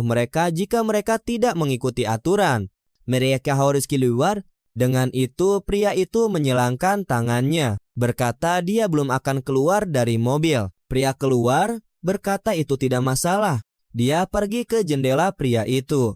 mereka jika mereka tidak mengikuti aturan. Mereka harus keluar. Dengan itu, pria itu menyilangkan tangannya, berkata dia belum akan keluar dari mobil. Pria keluar, berkata itu tidak masalah. Dia pergi ke jendela pria itu,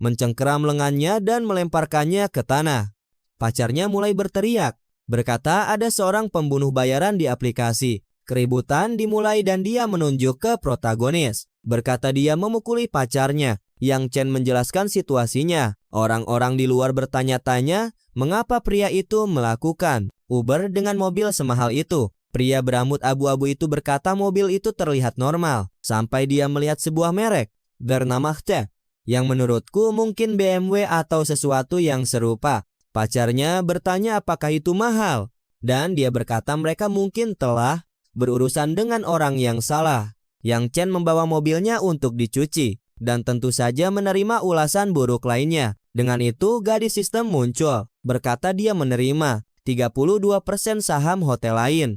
mencengkeram lengannya dan melemparkannya ke tanah. Pacarnya mulai berteriak, berkata ada seorang pembunuh bayaran di aplikasi. Keributan dimulai dan dia menunjuk ke protagonis. Berkata dia memukuli pacarnya. Yang Chen menjelaskan situasinya. Orang-orang di luar bertanya-tanya mengapa pria itu melakukan Uber dengan mobil semahal itu. Pria berambut abu-abu itu berkata mobil itu terlihat normal sampai dia melihat sebuah merek bernama T yang menurutku mungkin BMW atau sesuatu yang serupa. Pacarnya bertanya apakah itu mahal dan dia berkata mereka mungkin telah berurusan dengan orang yang salah. Yang Chen membawa mobilnya untuk dicuci dan tentu saja menerima ulasan buruk lainnya. Dengan itu gadis sistem muncul, berkata dia menerima 32% saham hotel lain.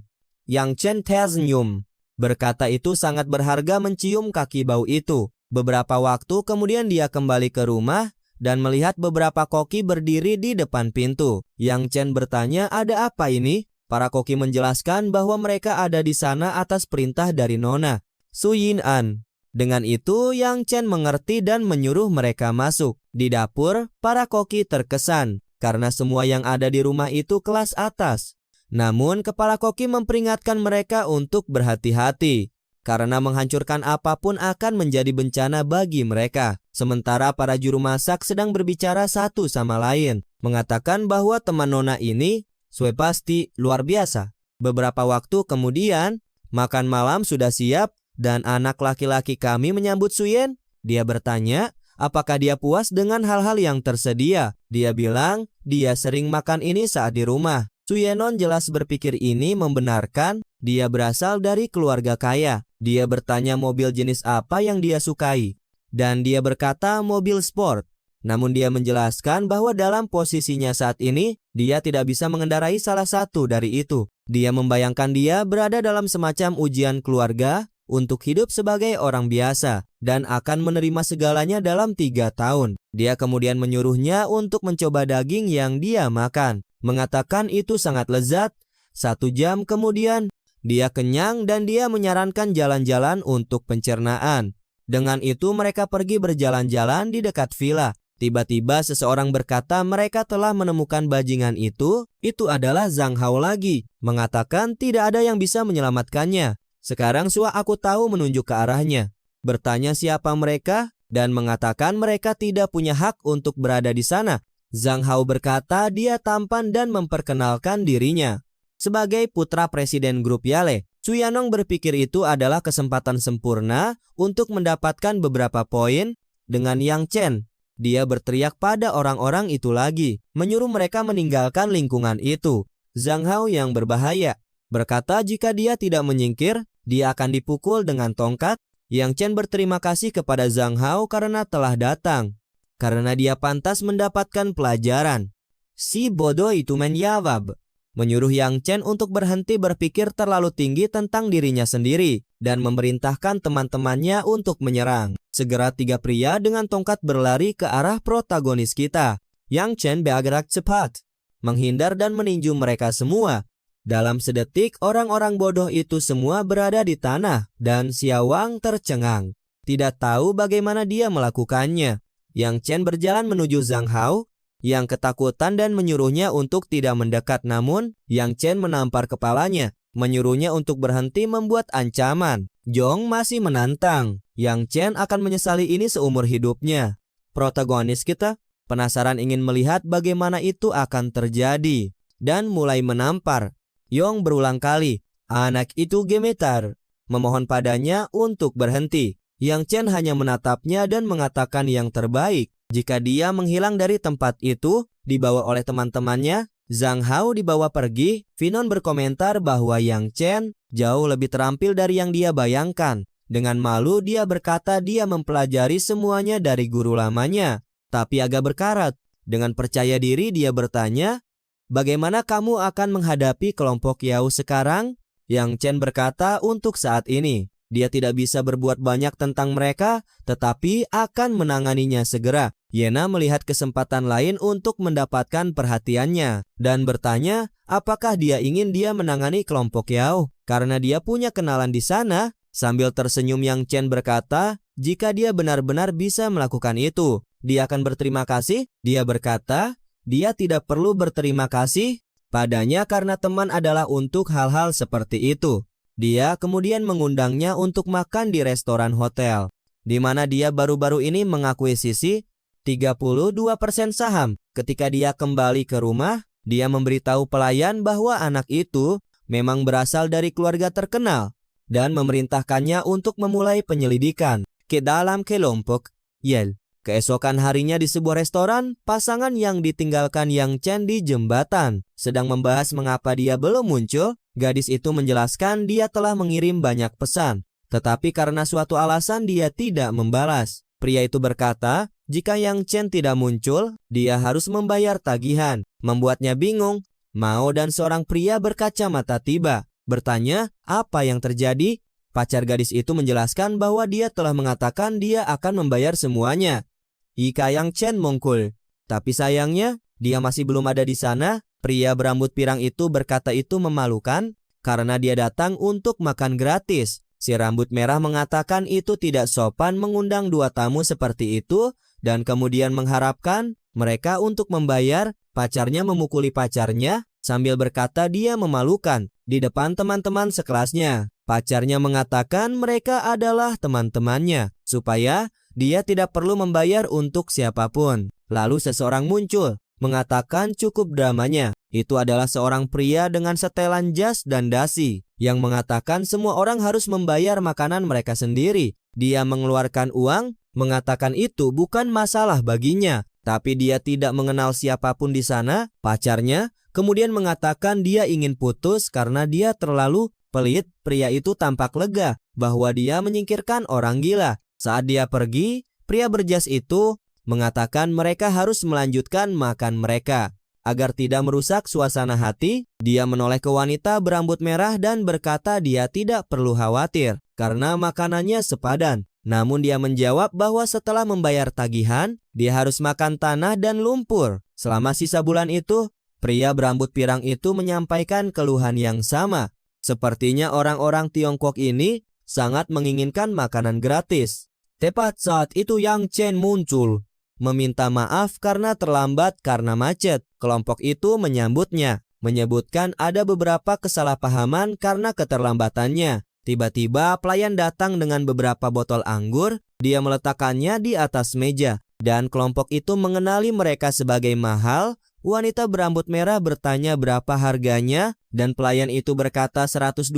Yang Chen tersenyum, berkata itu sangat berharga mencium kaki bau itu. Beberapa waktu kemudian dia kembali ke rumah dan melihat beberapa koki berdiri di depan pintu. Yang Chen bertanya ada apa ini? Para koki menjelaskan bahwa mereka ada di sana atas perintah dari Nona Su Yin An. Dengan itu, Yang Chen mengerti dan menyuruh mereka masuk. Di dapur, para koki terkesan karena semua yang ada di rumah itu kelas atas. Namun, kepala koki memperingatkan mereka untuk berhati-hati karena menghancurkan apapun akan menjadi bencana bagi mereka. Sementara para juru masak sedang berbicara satu sama lain, mengatakan bahwa teman Nona ini sue pasti luar biasa. Beberapa waktu kemudian, makan malam sudah siap dan anak laki-laki kami menyambut Suyen. Dia bertanya, apakah dia puas dengan hal-hal yang tersedia? Dia bilang, dia sering makan ini saat di rumah. Suyenon jelas berpikir ini membenarkan, dia berasal dari keluarga kaya. Dia bertanya mobil jenis apa yang dia sukai. Dan dia berkata mobil sport. Namun dia menjelaskan bahwa dalam posisinya saat ini, dia tidak bisa mengendarai salah satu dari itu. Dia membayangkan dia berada dalam semacam ujian keluarga untuk hidup sebagai orang biasa dan akan menerima segalanya dalam 3 tahun. Dia kemudian menyuruhnya untuk mencoba daging yang dia makan, mengatakan itu sangat lezat. 1 jam kemudian, dia kenyang dan dia menyarankan jalan-jalan untuk pencernaan. Dengan itu mereka pergi berjalan-jalan di dekat villa. Tiba-tiba seseorang berkata mereka telah menemukan bajingan itu adalah Zhang Hao lagi, mengatakan tidak ada yang bisa menyelamatkannya. Sekarang aku tahu menunjuk ke arahnya, bertanya siapa mereka, dan mengatakan mereka tidak punya hak untuk berada di sana. Zhang Hao berkata dia tampan dan memperkenalkan dirinya sebagai putra presiden grup Yale. Su Yanong berpikir itu adalah kesempatan sempurna untuk mendapatkan beberapa poin dengan Yang Chen. Dia berteriak pada orang-orang itu lagi, menyuruh mereka meninggalkan lingkungan itu. Zhang Hao yang berbahaya, berkata jika dia tidak menyingkir, dia akan dipukul dengan tongkat. Yang Chen berterima kasih kepada Zhang Hao karena telah datang, karena dia pantas mendapatkan pelajaran. Si bodoh itu menjawab, menyuruh Yang Chen untuk berhenti berpikir terlalu tinggi tentang dirinya sendiri dan memerintahkan teman-temannya untuk menyerang. Segera 3 pria dengan tongkat berlari ke arah protagonis kita. Yang Chen bergerak cepat, menghindar dan meninju mereka semua. Dalam sedetik, orang-orang bodoh itu semua berada di tanah dan Xiaowang tercengang, tidak tahu bagaimana dia melakukannya. Yang Chen berjalan menuju Zhang Hao yang ketakutan dan menyuruhnya untuk tidak mendekat, namun Yang Chen menampar kepalanya, menyuruhnya untuk berhenti membuat ancaman. Zhong masih menantang. Yang Chen akan menyesali ini seumur hidupnya. Protagonis kita penasaran ingin melihat bagaimana itu akan terjadi dan mulai menampar. Yong berulang kali. Anak itu gemetar, memohon padanya untuk berhenti. Yang Chen hanya menatapnya dan mengatakan yang terbaik. Jika dia menghilang dari tempat itu, dibawa oleh teman-temannya, Zhang Hao dibawa pergi. Finon berkomentar bahwa Yang Chen jauh lebih terampil dari yang dia bayangkan. Dengan malu dia berkata dia mempelajari semuanya dari guru lamanya, tapi agak berkarat. Dengan percaya diri dia bertanya, "Bagaimana kamu akan menghadapi kelompok Yao sekarang?" Yang Chen berkata untuk saat ini dia tidak bisa berbuat banyak tentang mereka, tetapi akan menanganinya segera. Yena melihat kesempatan lain untuk mendapatkan perhatiannya dan bertanya apakah dia ingin dia menangani kelompok Yao karena dia punya kenalan di sana. Sambil tersenyum Yang Chen berkata, jika dia benar-benar bisa melakukan itu, dia akan berterima kasih. Dia berkata, dia tidak perlu berterima kasih padanya karena teman adalah untuk hal-hal seperti itu. Dia kemudian mengundangnya untuk makan di restoran hotel, di mana dia baru-baru ini mengakuisisi 32% saham. Ketika dia kembali ke rumah, dia memberitahu pelayan bahwa anak itu memang berasal dari keluarga terkenal dan memerintahkannya untuk memulai penyelidikan ke dalam kelompok Yale. Keesokan harinya di sebuah restoran, pasangan yang ditinggalkan Yang Chen di jembatan sedang membahas mengapa dia belum muncul. Gadis itu menjelaskan dia telah mengirim banyak pesan, tetapi karena suatu alasan dia tidak membalas. Pria itu berkata, jika Yang Chen tidak muncul, dia harus membayar tagihan. Membuatnya bingung. Mao dan seorang pria berkacamata tiba, bertanya apa yang terjadi. Pacar gadis itu menjelaskan bahwa dia telah mengatakan dia akan membayar semuanya. Jika Yang Chen mungkul, tapi sayangnya dia masih belum ada di sana. Pria berambut pirang itu berkata itu memalukan karena dia datang untuk makan gratis. Si rambut merah mengatakan itu tidak sopan mengundang dua tamu seperti itu dan kemudian mengharapkan mereka untuk membayar. Pacarnya memukuli pacarnya sambil berkata dia memalukan di depan teman-teman sekelasnya. Pacarnya mengatakan mereka adalah teman-temannya supaya dia tidak perlu membayar untuk siapapun. Lalu seseorang muncul, mengatakan cukup dramanya. Itu adalah seorang pria dengan setelan jas dan dasi yang mengatakan semua orang harus membayar makanan mereka sendiri. Dia mengeluarkan uang, mengatakan itu bukan masalah baginya, tapi dia tidak mengenal siapapun di sana. Pacarnya kemudian mengatakan dia ingin putus karena dia terlalu pelit. Pria itu tampak lega bahwa dia menyingkirkan orang gila. Saat dia pergi, pria berjas itu mengatakan mereka harus melanjutkan makan mereka. Agar tidak merusak suasana hati, dia menoleh ke wanita berambut merah dan berkata dia tidak perlu khawatir karena makanannya sepadan. Namun dia menjawab bahwa setelah membayar tagihan, dia harus makan tanah dan lumpur. Selama sisa bulan itu, pria berambut pirang itu menyampaikan keluhan yang sama. Sepertinya orang-orang Tiongkok ini sangat menginginkan makanan gratis. Tepat saat itu Yang Chen muncul, meminta maaf karena terlambat karena macet. Kelompok itu menyambutnya, menyebutkan ada beberapa kesalahpahaman karena keterlambatannya. Tiba-tiba pelayan datang dengan beberapa botol anggur, dia meletakkannya di atas meja, dan kelompok itu mengenali mereka sebagai mahal. Wanita berambut merah bertanya berapa harganya, dan pelayan itu berkata 128.000.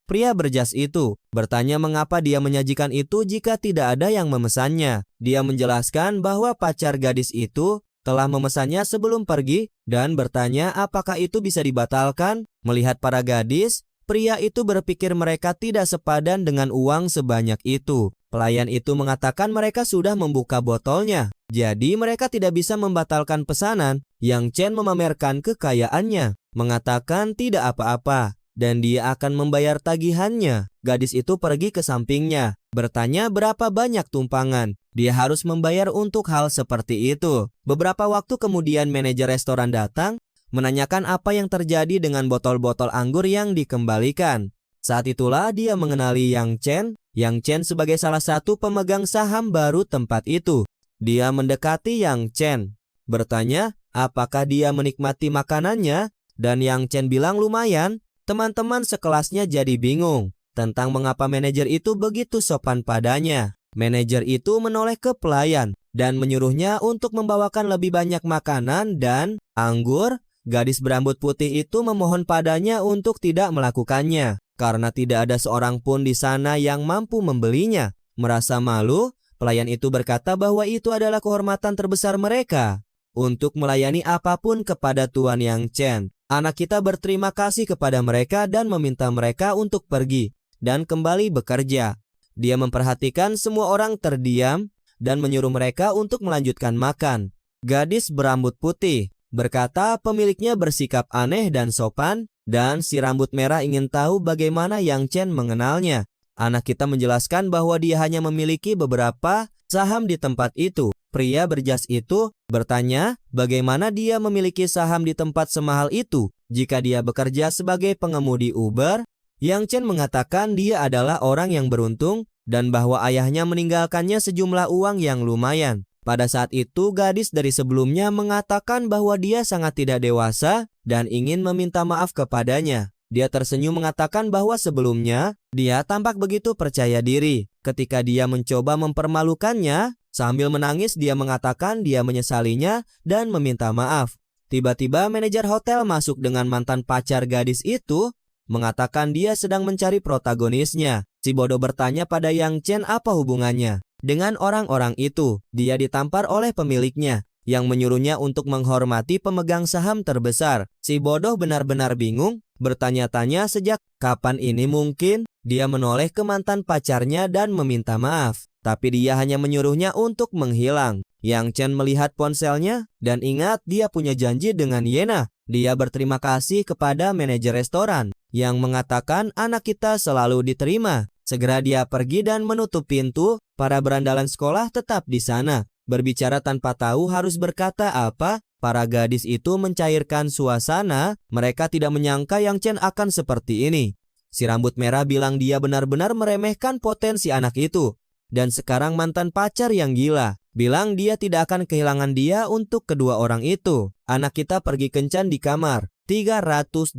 Pria berjas itu bertanya mengapa dia menyajikan itu jika tidak ada yang memesannya. Dia menjelaskan bahwa pacar gadis itu telah memesannya sebelum pergi dan bertanya apakah itu bisa dibatalkan. Melihat para gadis, pria itu berpikir mereka tidak sepadan dengan uang sebanyak itu. Pelayan itu mengatakan mereka sudah membuka botolnya, jadi mereka tidak bisa membatalkan pesanan. Yang Chen memamerkan kekayaannya, mengatakan tidak apa-apa, dan dia akan membayar tagihannya. Gadis itu pergi ke sampingnya, bertanya berapa banyak tumpangan. Dia harus membayar untuk hal seperti itu. Beberapa waktu kemudian manajer restoran datang, menanyakan apa yang terjadi dengan botol-botol anggur yang dikembalikan. Saat itulah dia mengenali Yang Chen. Yang Chen sebagai salah satu pemegang saham baru tempat itu. Dia mendekati Yang Chen, bertanya apakah dia menikmati makanannya, dan Yang Chen bilang lumayan. Teman-teman sekelasnya jadi bingung tentang mengapa manajer itu begitu sopan padanya. Manajer itu menoleh ke pelayan dan menyuruhnya untuk membawakan lebih banyak makanan dan anggur Gadis berambut putih itu memohon padanya untuk tidak melakukannya, karena tidak ada seorang pun di sana yang mampu membelinya. Merasa malu, pelayan itu berkata bahwa itu adalah kehormatan terbesar mereka untuk melayani apapun kepada Tuan Yang Chen. Anak kita berterima kasih kepada mereka dan meminta mereka untuk pergi dan kembali bekerja. Dia memperhatikan semua orang terdiam dan menyuruh mereka untuk melanjutkan makan. Gadis berambut putih berkata pemiliknya bersikap aneh dan sopan, dan si rambut merah ingin tahu bagaimana Yang Chen mengenalnya. Anak kita menjelaskan bahwa dia hanya memiliki beberapa saham di tempat itu. Pria berjas itu bertanya bagaimana dia memiliki saham di tempat semahal itu jika dia bekerja sebagai pengemudi Uber. Yang Chen mengatakan dia adalah orang yang beruntung dan bahwa ayahnya meninggalkannya sejumlah uang yang lumayan. Pada saat itu, gadis dari sebelumnya mengatakan bahwa dia sangat tidak dewasa dan ingin meminta maaf kepadanya. Dia tersenyum mengatakan bahwa sebelumnya dia tampak begitu percaya diri. Ketika dia mencoba mempermalukannya, sambil menangis dia mengatakan dia menyesalinya dan meminta maaf. Tiba-tiba manajer hotel masuk dengan mantan pacar gadis itu, mengatakan dia sedang mencari protagonisnya. Si bodoh bertanya pada Yang Chen apa hubungannya dengan orang-orang itu. Dia ditampar oleh pemiliknya yang menyuruhnya untuk menghormati pemegang saham terbesar. Si bodoh benar-benar bingung, bertanya-tanya sejak kapan ini mungkin. Dia menoleh ke mantan pacarnya dan meminta maaf, tapi dia hanya menyuruhnya untuk menghilang. Yang Chen melihat ponselnya dan ingat dia punya janji dengan Yena. Dia berterima kasih kepada manajer restoran yang mengatakan anak kita selalu diterima. Segera dia pergi dan menutup pintu. Para berandalan sekolah tetap di sana, berbicara tanpa tahu harus berkata apa. Para gadis itu mencairkan suasana. Mereka tidak menyangka Yang Chen akan seperti ini. Si rambut merah bilang dia benar-benar meremehkan potensi anak itu. Dan sekarang mantan pacar yang gila bilang dia tidak akan kehilangan dia untuk kedua orang itu. Anak kita pergi kencan di kamar 318.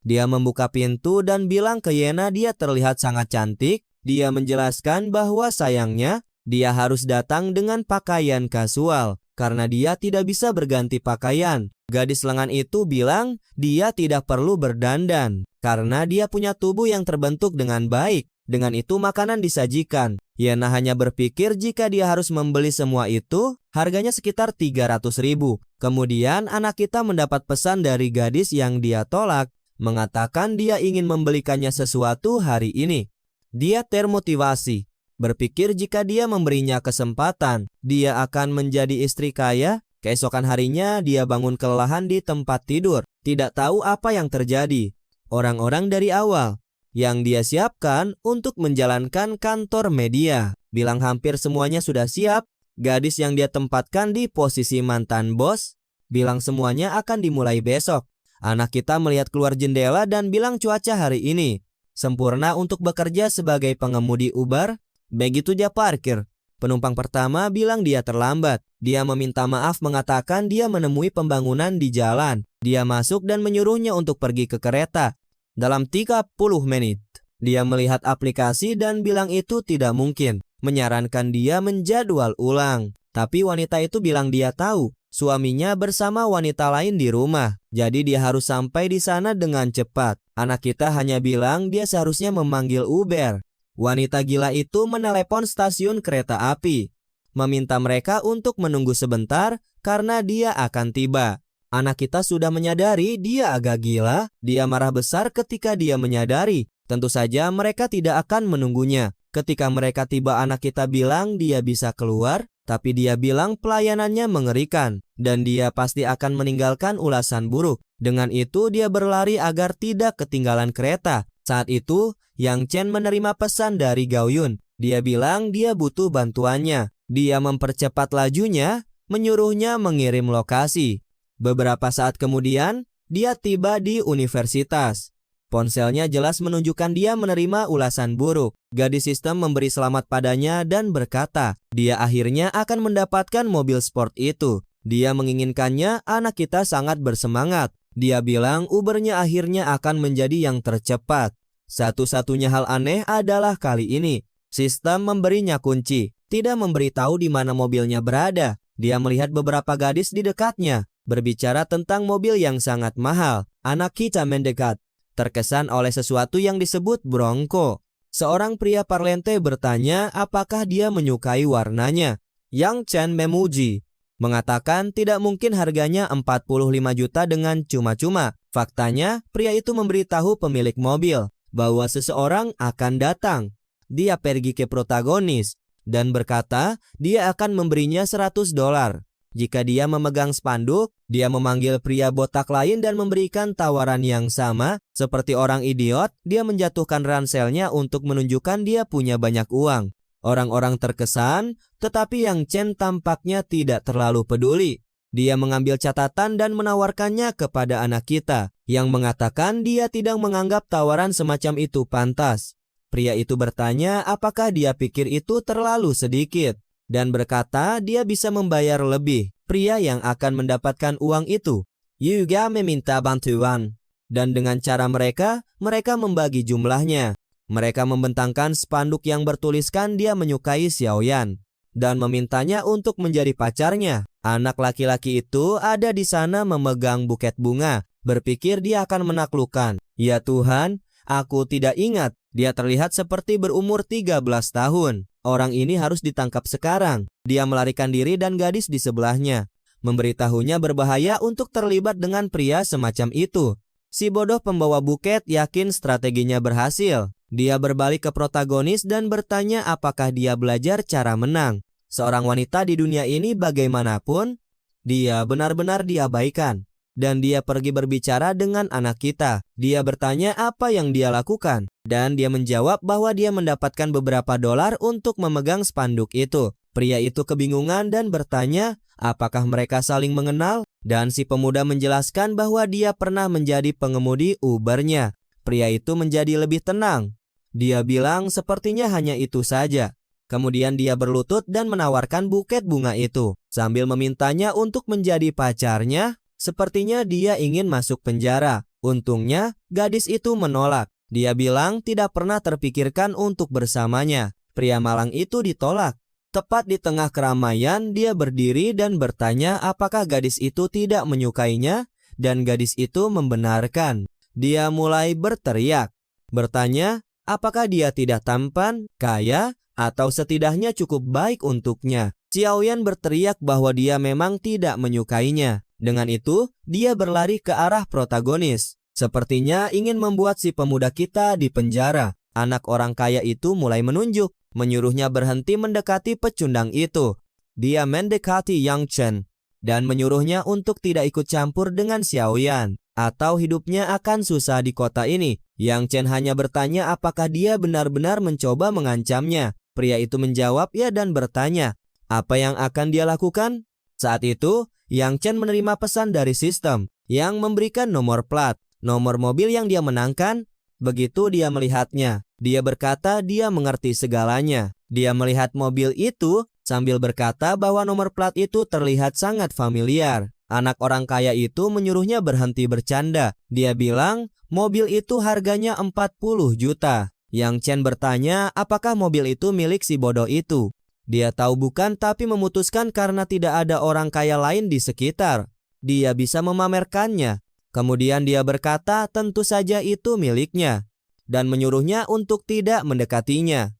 Dia membuka pintu dan bilang ke Yena dia terlihat sangat cantik. Dia menjelaskan bahwa sayangnya dia harus datang dengan pakaian kasual karena dia tidak bisa berganti pakaian. Gadis lengan itu bilang dia tidak perlu berdandan karena dia punya tubuh yang terbentuk dengan baik. Dengan itu makanan disajikan. Yena hanya berpikir jika dia harus membeli semua itu, harganya sekitar 300.000. Kemudian anak kita mendapat pesan dari gadis yang dia tolak, mengatakan dia ingin membelikannya sesuatu hari ini. Dia termotivasi, berpikir jika dia memberinya kesempatan, dia akan menjadi istri kaya. Keesokan harinya dia bangun kelelahan di tempat tidur, tidak tahu apa yang terjadi. Orang-orang dari awal yang dia siapkan untuk menjalankan kantor media bilang hampir semuanya sudah siap. Gadis yang dia tempatkan di posisi mantan bos bilang semuanya akan dimulai besok. Anak kita melihat keluar jendela dan bilang cuaca hari ini sempurna untuk bekerja sebagai pengemudi Uber. Begitu dia parkir, penumpang pertama bilang dia terlambat. Dia meminta maaf mengatakan dia menemui pembangunan di jalan. Dia masuk dan menyuruhnya untuk pergi ke kereta dalam 30 menit. Dia melihat aplikasi dan bilang itu tidak mungkin, menyarankan dia menjadwal ulang. Tapi wanita itu bilang dia tahu suaminya bersama wanita lain di rumah, jadi dia harus sampai di sana dengan cepat. Anak kita hanya bilang dia seharusnya memanggil Uber. Wanita gila itu menelepon stasiun kereta api, meminta mereka untuk menunggu sebentar karena dia akan tiba. Anak kita sudah menyadari dia agak gila. Dia marah besar ketika dia menyadari. Tentu saja mereka tidak akan menunggunya. Ketika mereka tiba, anak kita bilang dia bisa keluar, tapi dia bilang pelayanannya mengerikan dan dia pasti akan meninggalkan ulasan buruk. Dengan itu dia berlari agar tidak ketinggalan kereta. Saat itu Yang Chen menerima pesan dari Gao Yun. Dia bilang dia butuh bantuannya. Dia mempercepat lajunya, menyuruhnya mengirim lokasi. Beberapa saat kemudian dia tiba di universitas. Ponselnya jelas menunjukkan dia menerima ulasan buruk. Gadis sistem memberi selamat padanya dan berkata dia akhirnya akan mendapatkan mobil sport itu. Dia menginginkannya. Anak kita sangat bersemangat. Dia bilang Ubernya akhirnya akan menjadi yang tercepat. Satu-satunya hal aneh adalah kali ini sistem memberinya kunci, tidak memberitahu di mana mobilnya berada. Dia melihat beberapa gadis di dekatnya. Berbicara tentang mobil yang sangat mahal, anak kita mendekat, terkesan oleh sesuatu yang disebut Bronco. Seorang pria parlente bertanya apakah dia menyukai warnanya. Yang Chen memuji, mengatakan tidak mungkin harganya 45 juta dengan cuma-cuma. Faktanya, pria itu memberitahu pemilik mobil bahwa seseorang akan datang. Dia pergi ke protagonis dan berkata dia akan memberinya $100. Jika dia memegang spanduk, dia memanggil pria botak lain dan memberikan tawaran yang sama. Seperti orang idiot, dia menjatuhkan ranselnya untuk menunjukkan dia punya banyak uang. Orang-orang terkesan, tetapi Yang Chen tampaknya tidak terlalu peduli. Dia mengambil catatan dan menawarkannya kepada anak kita, yang mengatakan dia tidak menganggap tawaran semacam itu pantas. Pria itu bertanya apakah dia pikir itu terlalu sedikit, dan berkata dia bisa membayar lebih. Pria yang akan mendapatkan uang itu juga meminta bantuan, dan dengan cara mereka membagi jumlahnya. Mereka membentangkan spanduk yang bertuliskan dia menyukai Xiaoyan dan memintanya untuk menjadi pacarnya. Anak laki-laki itu ada di sana memegang buket bunga, berpikir dia akan menaklukkan. Ya Tuhan, aku tidak ingat. Dia terlihat seperti berumur 13 tahun. Orang ini harus ditangkap sekarang. Dia melarikan diri dan gadis di sebelahnya memberitahunya berbahaya untuk terlibat dengan pria semacam itu. Si bodoh pembawa buket yakin strateginya berhasil. Dia berbalik ke protagonis dan bertanya apakah dia belajar cara menang. Seorang wanita di dunia ini bagaimanapun, dia benar-benar diabaikan. Dan dia pergi berbicara dengan anak kita. Dia bertanya apa yang dia lakukan. Dan dia menjawab bahwa dia mendapatkan beberapa dolar untuk memegang spanduk itu. Pria itu kebingungan dan bertanya apakah mereka saling mengenal. Dan si pemuda menjelaskan bahwa dia pernah menjadi pengemudi Uber-nya. Pria itu menjadi lebih tenang. Dia bilang sepertinya hanya itu saja. Kemudian dia berlutut dan menawarkan buket bunga itu. Sambil memintanya untuk menjadi pacarnya. Sepertinya dia ingin masuk penjara. Untungnya, gadis itu menolak. Dia bilang tidak pernah terpikirkan untuk bersamanya. Pria malang itu ditolak. Tepat di tengah keramaian, dia berdiri dan bertanya apakah gadis itu tidak menyukainya, dan gadis itu membenarkan. Dia mulai berteriak, bertanya apakah dia tidak tampan, kaya, atau setidaknya cukup baik untuknya. Xiaoyan berteriak bahwa dia memang tidak menyukainya. Dengan itu, dia berlari ke arah protagonis. Sepertinya ingin membuat si pemuda kita di penjara. Anak orang kaya itu mulai menunjuk, menyuruhnya berhenti mendekati pecundang itu. Dia mendekati Yang Chen dan menyuruhnya untuk tidak ikut campur dengan Xiaoyan, atau hidupnya akan susah di kota ini. Yang Chen hanya bertanya apakah dia benar-benar mencoba mengancamnya. Pria itu menjawab ya dan bertanya, apa yang akan dia lakukan? Saat itu, Yang Chen menerima pesan dari sistem yang memberikan nomor plat, nomor mobil yang dia menangkan. Begitu dia melihatnya, dia berkata dia mengerti segalanya. Dia melihat mobil itu sambil berkata bahwa nomor plat itu terlihat sangat familiar. Anak orang kaya itu menyuruhnya berhenti bercanda. Dia bilang mobil itu harganya 40 juta. Yang Chen bertanya apakah mobil itu milik si bodoh itu. Dia tahu bukan, tapi memutuskan karena tidak ada orang kaya lain di sekitar. Dia bisa memamerkannya. Kemudian dia berkata tentu saja itu miliknya dan menyuruhnya untuk tidak mendekatinya.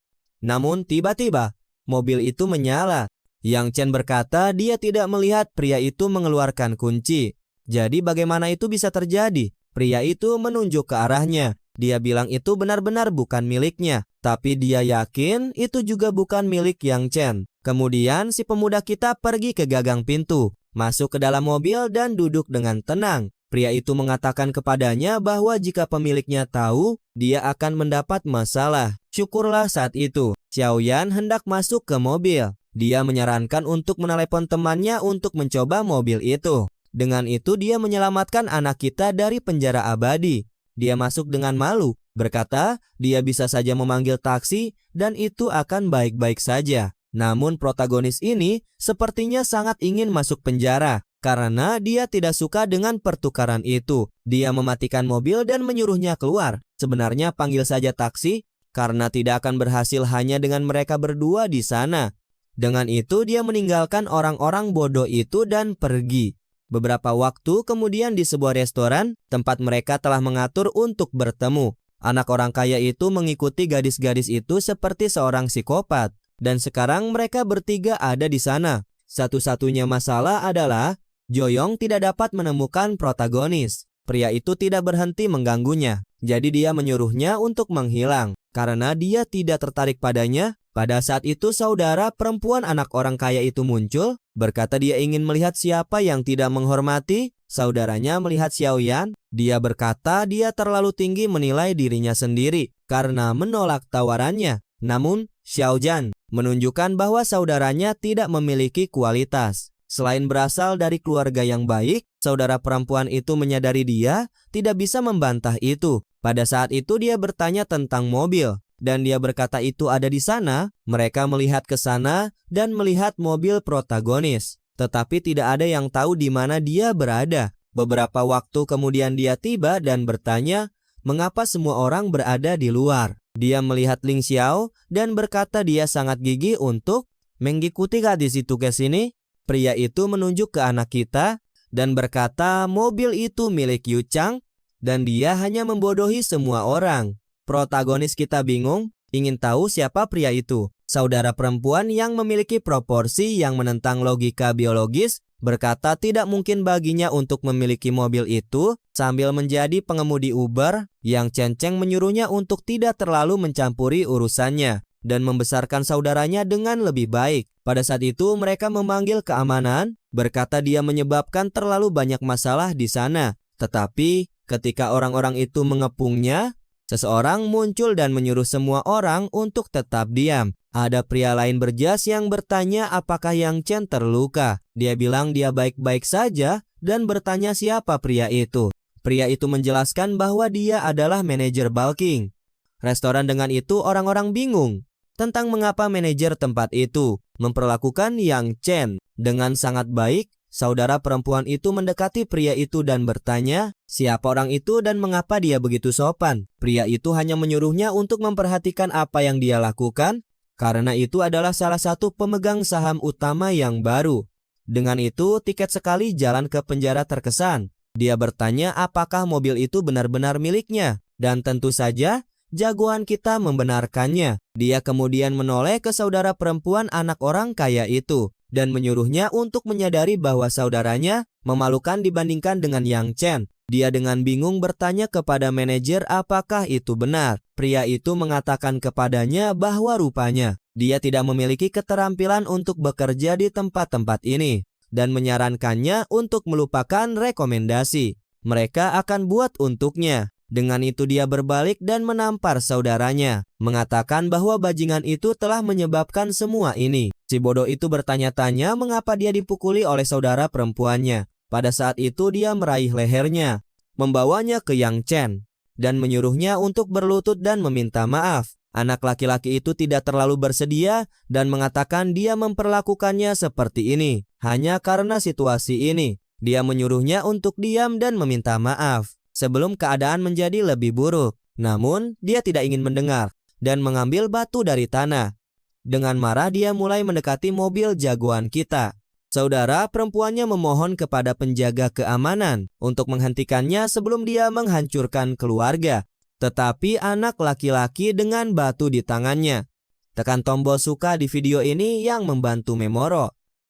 Namun tiba-tiba mobil itu menyala. Yang Chen berkata dia tidak melihat pria itu mengeluarkan kunci. Jadi bagaimana itu bisa terjadi? Pria itu menunjuk ke arahnya. Dia bilang itu benar-benar bukan miliknya, tapi dia yakin itu juga bukan milik Yang Chen. Kemudian si pemuda kita pergi ke gagang pintu, masuk ke dalam mobil dan duduk dengan tenang. Pria itu mengatakan kepadanya bahwa jika pemiliknya tahu, dia akan mendapat masalah. Syukurlah saat itu, Xiaoyan hendak masuk ke mobil. Dia menyarankan untuk menelepon temannya untuk mencoba mobil itu. Dengan itu dia menyelamatkan anak kita dari penjara abadi. Dia masuk dengan malu, berkata dia bisa saja memanggil taksi dan itu akan baik-baik saja. Namun protagonis ini sepertinya sangat ingin masuk penjara karena dia tidak suka dengan pertukaran itu. Dia mematikan mobil dan menyuruhnya keluar. Sebenarnya panggil saja taksi karena tidak akan berhasil hanya dengan mereka berdua di sana. Dengan itu dia meninggalkan orang-orang bodoh itu dan pergi. Beberapa waktu kemudian di sebuah restoran, tempat mereka telah mengatur untuk bertemu. Anak orang kaya itu mengikuti gadis-gadis itu seperti seorang psikopat. Dan sekarang mereka bertiga ada di sana. Satu-satunya masalah adalah Joyong tidak dapat menemukan protagonis. Pria itu tidak berhenti mengganggunya. Jadi dia menyuruhnya untuk menghilang. Karena dia tidak tertarik padanya. Pada saat itu saudara perempuan anak orang kaya itu muncul. Berkata dia ingin melihat siapa yang tidak menghormati. Saudaranya melihat Xiaoyan. Dia berkata dia terlalu tinggi menilai dirinya sendiri karena menolak tawarannya. Namun Xiaoyan menunjukkan bahwa saudaranya tidak memiliki kualitas. Selain berasal dari keluarga yang baik, saudara perempuan itu menyadari dia tidak bisa membantah itu. Pada saat itu dia bertanya tentang mobil. Dan dia berkata itu ada di sana. Mereka melihat ke sana dan melihat mobil protagonis. Tetapi tidak ada yang tahu di mana dia berada. Beberapa waktu kemudian dia tiba dan bertanya, mengapa semua orang berada di luar? Dia melihat Ling Xiao dan berkata dia sangat gigih untuk mengikuti gadis itu ke sini. Pria itu menunjuk ke anak kita dan berkata mobil itu milik Yu Chang dan dia hanya membodohi semua orang. Protagonis kita bingung, ingin tahu siapa pria itu. Saudara perempuan yang memiliki proporsi yang menentang logika biologis berkata tidak mungkin baginya untuk memiliki mobil itu sambil menjadi pengemudi Uber yang Chen menyuruhnya untuk tidak terlalu mencampuri urusannya dan membesarkan saudaranya dengan lebih baik. Pada saat itu mereka memanggil keamanan, berkata dia menyebabkan terlalu banyak masalah di sana. Tetapi ketika orang-orang itu mengepungnya, seseorang muncul dan menyuruh semua orang untuk tetap diam. Ada pria lain berjas yang bertanya apakah Yang Chen terluka. Dia bilang dia baik-baik saja dan bertanya siapa pria itu. Pria itu menjelaskan bahwa dia adalah manajer bulking restoran. Dengan itu orang-orang bingung tentang mengapa manajer tempat itu memperlakukan Yang Chen dengan sangat baik. Saudara perempuan itu mendekati pria itu dan bertanya siapa orang itu dan mengapa dia begitu sopan. Pria itu hanya menyuruhnya untuk memperhatikan apa yang dia lakukan karena itu adalah salah satu pemegang saham utama yang baru. Dengan itu tiket sekali jalan ke penjara terkesan. Dia bertanya apakah mobil itu benar-benar miliknya dan tentu saja jagoan kita membenarkannya. Dia kemudian menoleh ke saudara perempuan anak orang kaya itu dan menyuruhnya untuk menyadari bahwa saudaranya memalukan dibandingkan dengan Yang Chen. Dia dengan bingung bertanya kepada manajer apakah itu benar. Pria itu mengatakan kepadanya bahwa rupanya dia tidak memiliki keterampilan untuk bekerja di tempat-tempat ini dan menyarankannya untuk melupakan rekomendasi mereka akan buat untuknya. Dengan itu dia berbalik dan menampar saudaranya, mengatakan bahwa bajingan itu telah menyebabkan semua ini. Si bodoh itu bertanya-tanya mengapa dia dipukuli oleh saudara perempuannya. Pada saat itu dia meraih lehernya, membawanya ke Yang Chen, dan menyuruhnya untuk berlutut dan meminta maaf. Anak laki-laki itu tidak terlalu bersedia dan mengatakan dia memperlakukannya seperti ini hanya karena situasi ini. Dia menyuruhnya untuk diam dan meminta maaf sebelum keadaan menjadi lebih buruk. Namun dia tidak ingin mendengar dan mengambil batu dari tanah. Dengan marah dia mulai mendekati mobil jagoan kita. Saudara perempuannya memohon kepada penjaga keamanan untuk menghentikannya sebelum dia menghancurkan keluarga. Tetapi anak laki-laki dengan batu di tangannya. Tekan tombol suka di video ini yang membantu Memoro.